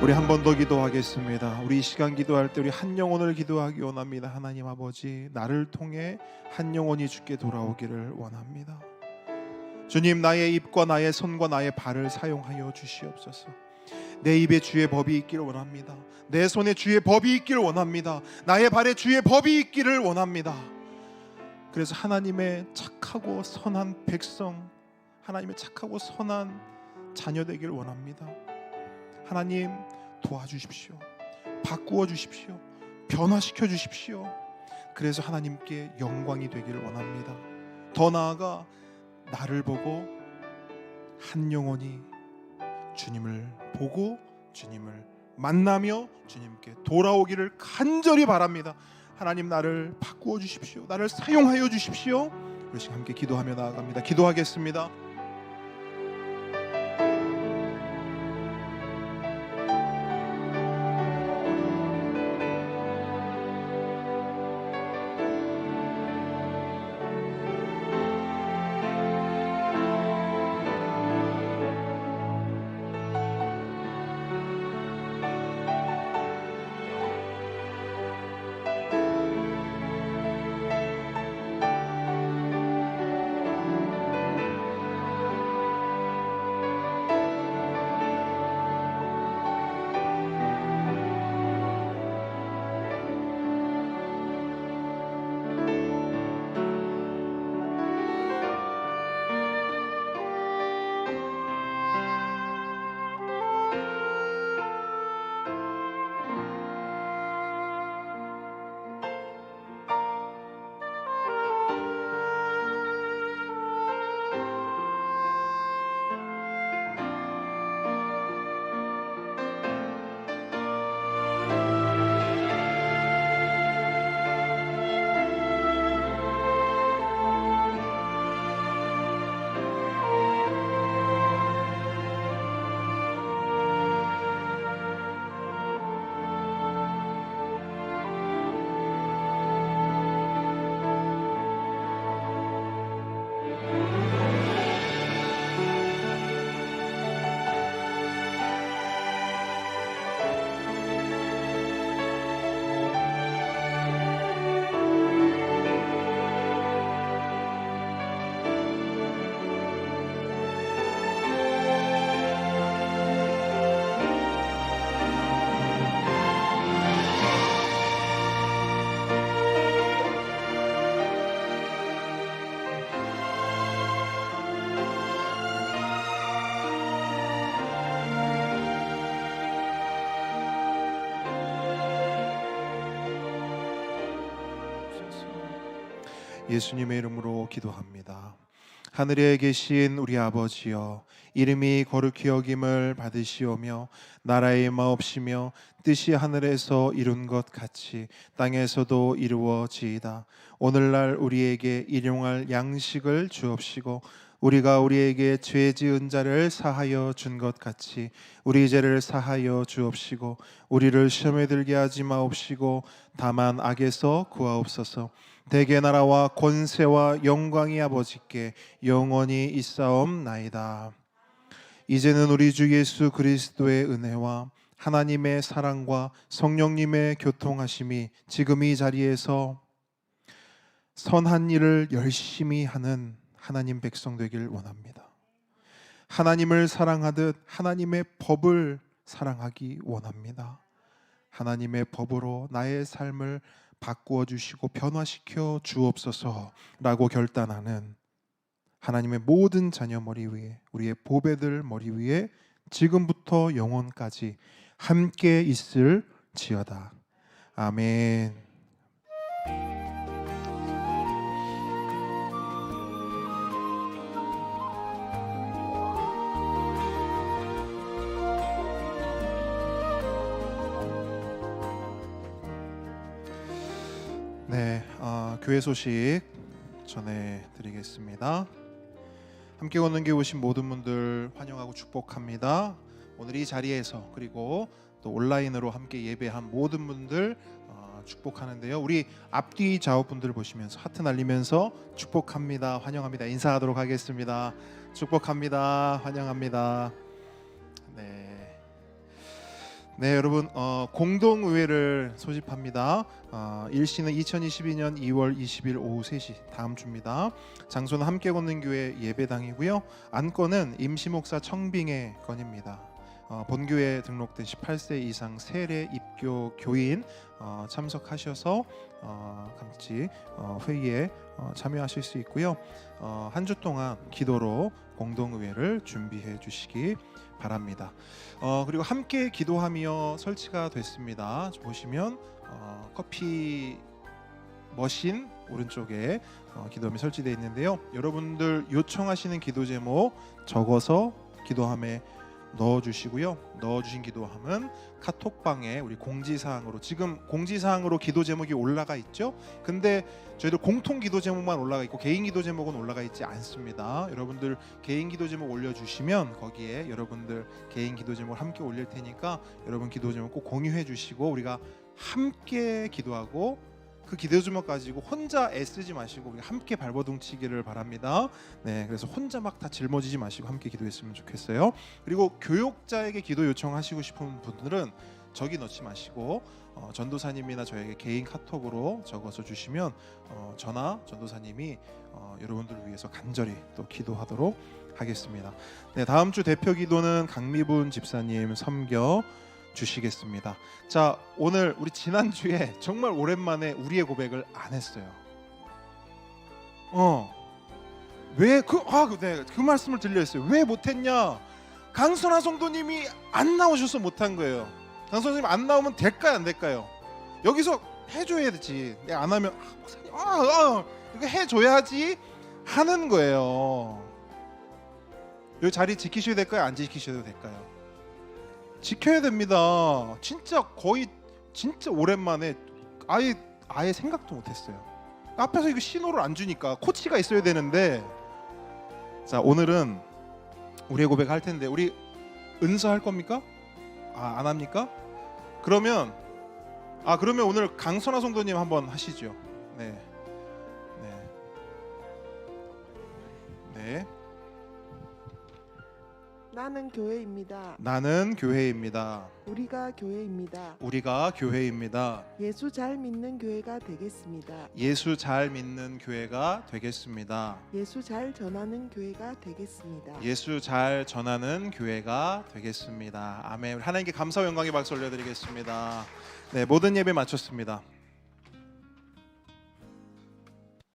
우리 한 번 더 기도하겠습니다. 우리 이 시간 기도할 때 우리 한 영혼을 기도하기 원합니다. 하나님 아버지, 나를 통해 한 영혼이 주께 돌아오기를 원합니다. 주님, 나의 입과 나의 손과 나의 발을 사용하여 주시옵소서. 내 입에 주의 법이 있기를 원합니다. 내 손에 주의 법이 있기를 원합니다. 나의 발에 주의 법이 있기를 원합니다. 그래서 하나님의 착하고 선한 백성, 하나님의 착하고 선한 자녀 되기를 원합니다. 하나님 도와주십시오. 바꾸어 주십시오. 변화시켜 주십시오. 그래서 하나님께 영광이 되기를 원합니다. 더 나아가 나를 보고 한 영혼이 주님을 보고 주님을 만나며 주님께 돌아오기를 간절히 바랍니다. 하나님, 나를 바꾸어 주십시오. 나를 사용하여 주십시오. 우리 지금 함께 기도하며 나아갑니다. 기도하겠습니다. 예수님의 이름으로 기도합니다. 하늘에 계신 우리 아버지여, 이름이 거룩히 여김을 받으시오며 나라의 마옵시며 뜻이 하늘에서 이룬 것 같이 땅에서도 이루어지이다. 오늘날 우리에게 일용할 양식을 주옵시고 우리가 우리에게 죄 지은 자를 사하여 준 것 같이 우리 죄를 사하여 주옵시고 우리를 시험에 들게 하지 마옵시고 다만 악에서 구하옵소서. 대개 나라와 권세와 영광이 아버지께 영원히 있사옵나이다. 이제는 우리 주 예수 그리스도의 은혜와 하나님의 사랑과 성령님의 교통하심이 지금 이 자리에서 선한 일을 열심히 하는 하나님 백성 되길 원합니다. 하나님을 사랑하듯 하나님의 법을 사랑하기 원합니다. 하나님의 법으로 나의 삶을 바꾸어 주시고 변화시켜 주옵소서라고 결단하는 하나님의 모든 자녀 머리 위에, 우리의 보배들 머리 위에 지금부터 영원까지 함께 있을지어다. 아멘. 네, 교회 소식 전해드리겠습니다. 함께 걷는 교회 오신 모든 분들 환영하고 축복합니다. 오늘 이 자리에서 그리고 또 온라인으로 함께 예배한 모든 분들 축복하는데요. 우리 앞뒤 좌우분들 보시면서 하트 날리면서 축복합니다, 환영합니다 인사하도록 하겠습니다. 축복합니다, 환영합니다. 네, 여러분 공동의회를 소집합니다. 일시는 2022년 2월 20일 오후 3시 다음 주입니다. 장소는 함께 걷는 교회 예배당이고요. 안건은 임시목사 청빙의 건입니다. 본교에 등록된 18세 이상 세례 입교 교인 참석하셔서 같이 회의에 참여하실 수 있고요. 한 주 동안 기도로 공동의회를 준비해 주시기 바랍니다. 그리고 함께 기도하며 설치가 됐습니다. 보시면 커피 머신 오른쪽에 기도함이 설치되어 있는데요. 여러분들 요청하시는 기도 제목 적어서 기도함에 넣어주시고요. 넣어주신 기도함은 카톡방에 우리 공지사항으로, 지금 공지사항으로 기도 제목이 올라가 있죠. 근데 저희들 공통 기도 제목만 올라가 있고 개인 기도 제목은 올라가 있지 않습니다. 여러분들 개인 기도 제목 올려주시면 거기에 여러분들 개인 기도 제목 함께 올릴 테니까 여러분 기도 제목 꼭 공유해 주시고 우리가 함께 기도하고 그 기도 제목 가지고 혼자 애쓰지 마시고 우리 함께 발버둥치기를 바랍니다. 네, 그래서 혼자 막 다 짊어지지 마시고 함께 기도했으면 좋겠어요. 그리고 교육자에게 기도 요청하시고 싶은 분들은 저기 넣지 마시고 전도사님이나 저에게 개인 카톡으로 적어서 주시면 저나 전도사님이 여러분들을 위해서 간절히 또 기도하도록 하겠습니다. 네, 다음 주 대표 기도는 강미분 집사님 섬겨 주시겠습니다. 자, 오늘 우리 지난주에 정말 오랜만에 우리의 고백을 안 했어요. 왜 그 말씀을 드려 했어요. 왜 못했냐? 강선아 성도님이 안 나오셔서 못한 거예요. 강선아 선생님 안 나오면 될까요, 안 될까요? 여기서 해줘야 되지. 내가 안 하면 목사님 이거 해줘야지 하는 거예요. 이 자리 지키셔야 될까요, 안 지키셔도 될까요? 지켜야 됩니다. 진짜 오랜만에 아예 생각도 못했어요. 앞에서 이거 신호를 안 주니까 코치가 있어야 되는데. 자, 오늘은 우리의 고백 할 텐데 우리 은서 할 겁니까? 안 합니까? 그러면 오늘 강선아 성도님 한번 하시죠. 네. 나는 교회입니다. 나는 교회입니다. 우리가 교회입니다. 우리가 교회입니다. 예수 잘 믿는 교회가 되겠습니다. 예수 잘 믿는 교회가 되겠습니다. 예수 잘 전하는 교회가 되겠습니다. 예수 잘 전하는 교회가 되겠습니다. 아멘. 하나님께 감사와 영광의 박수 올려드리겠습니다. 네, 모든 예배 마쳤습니다.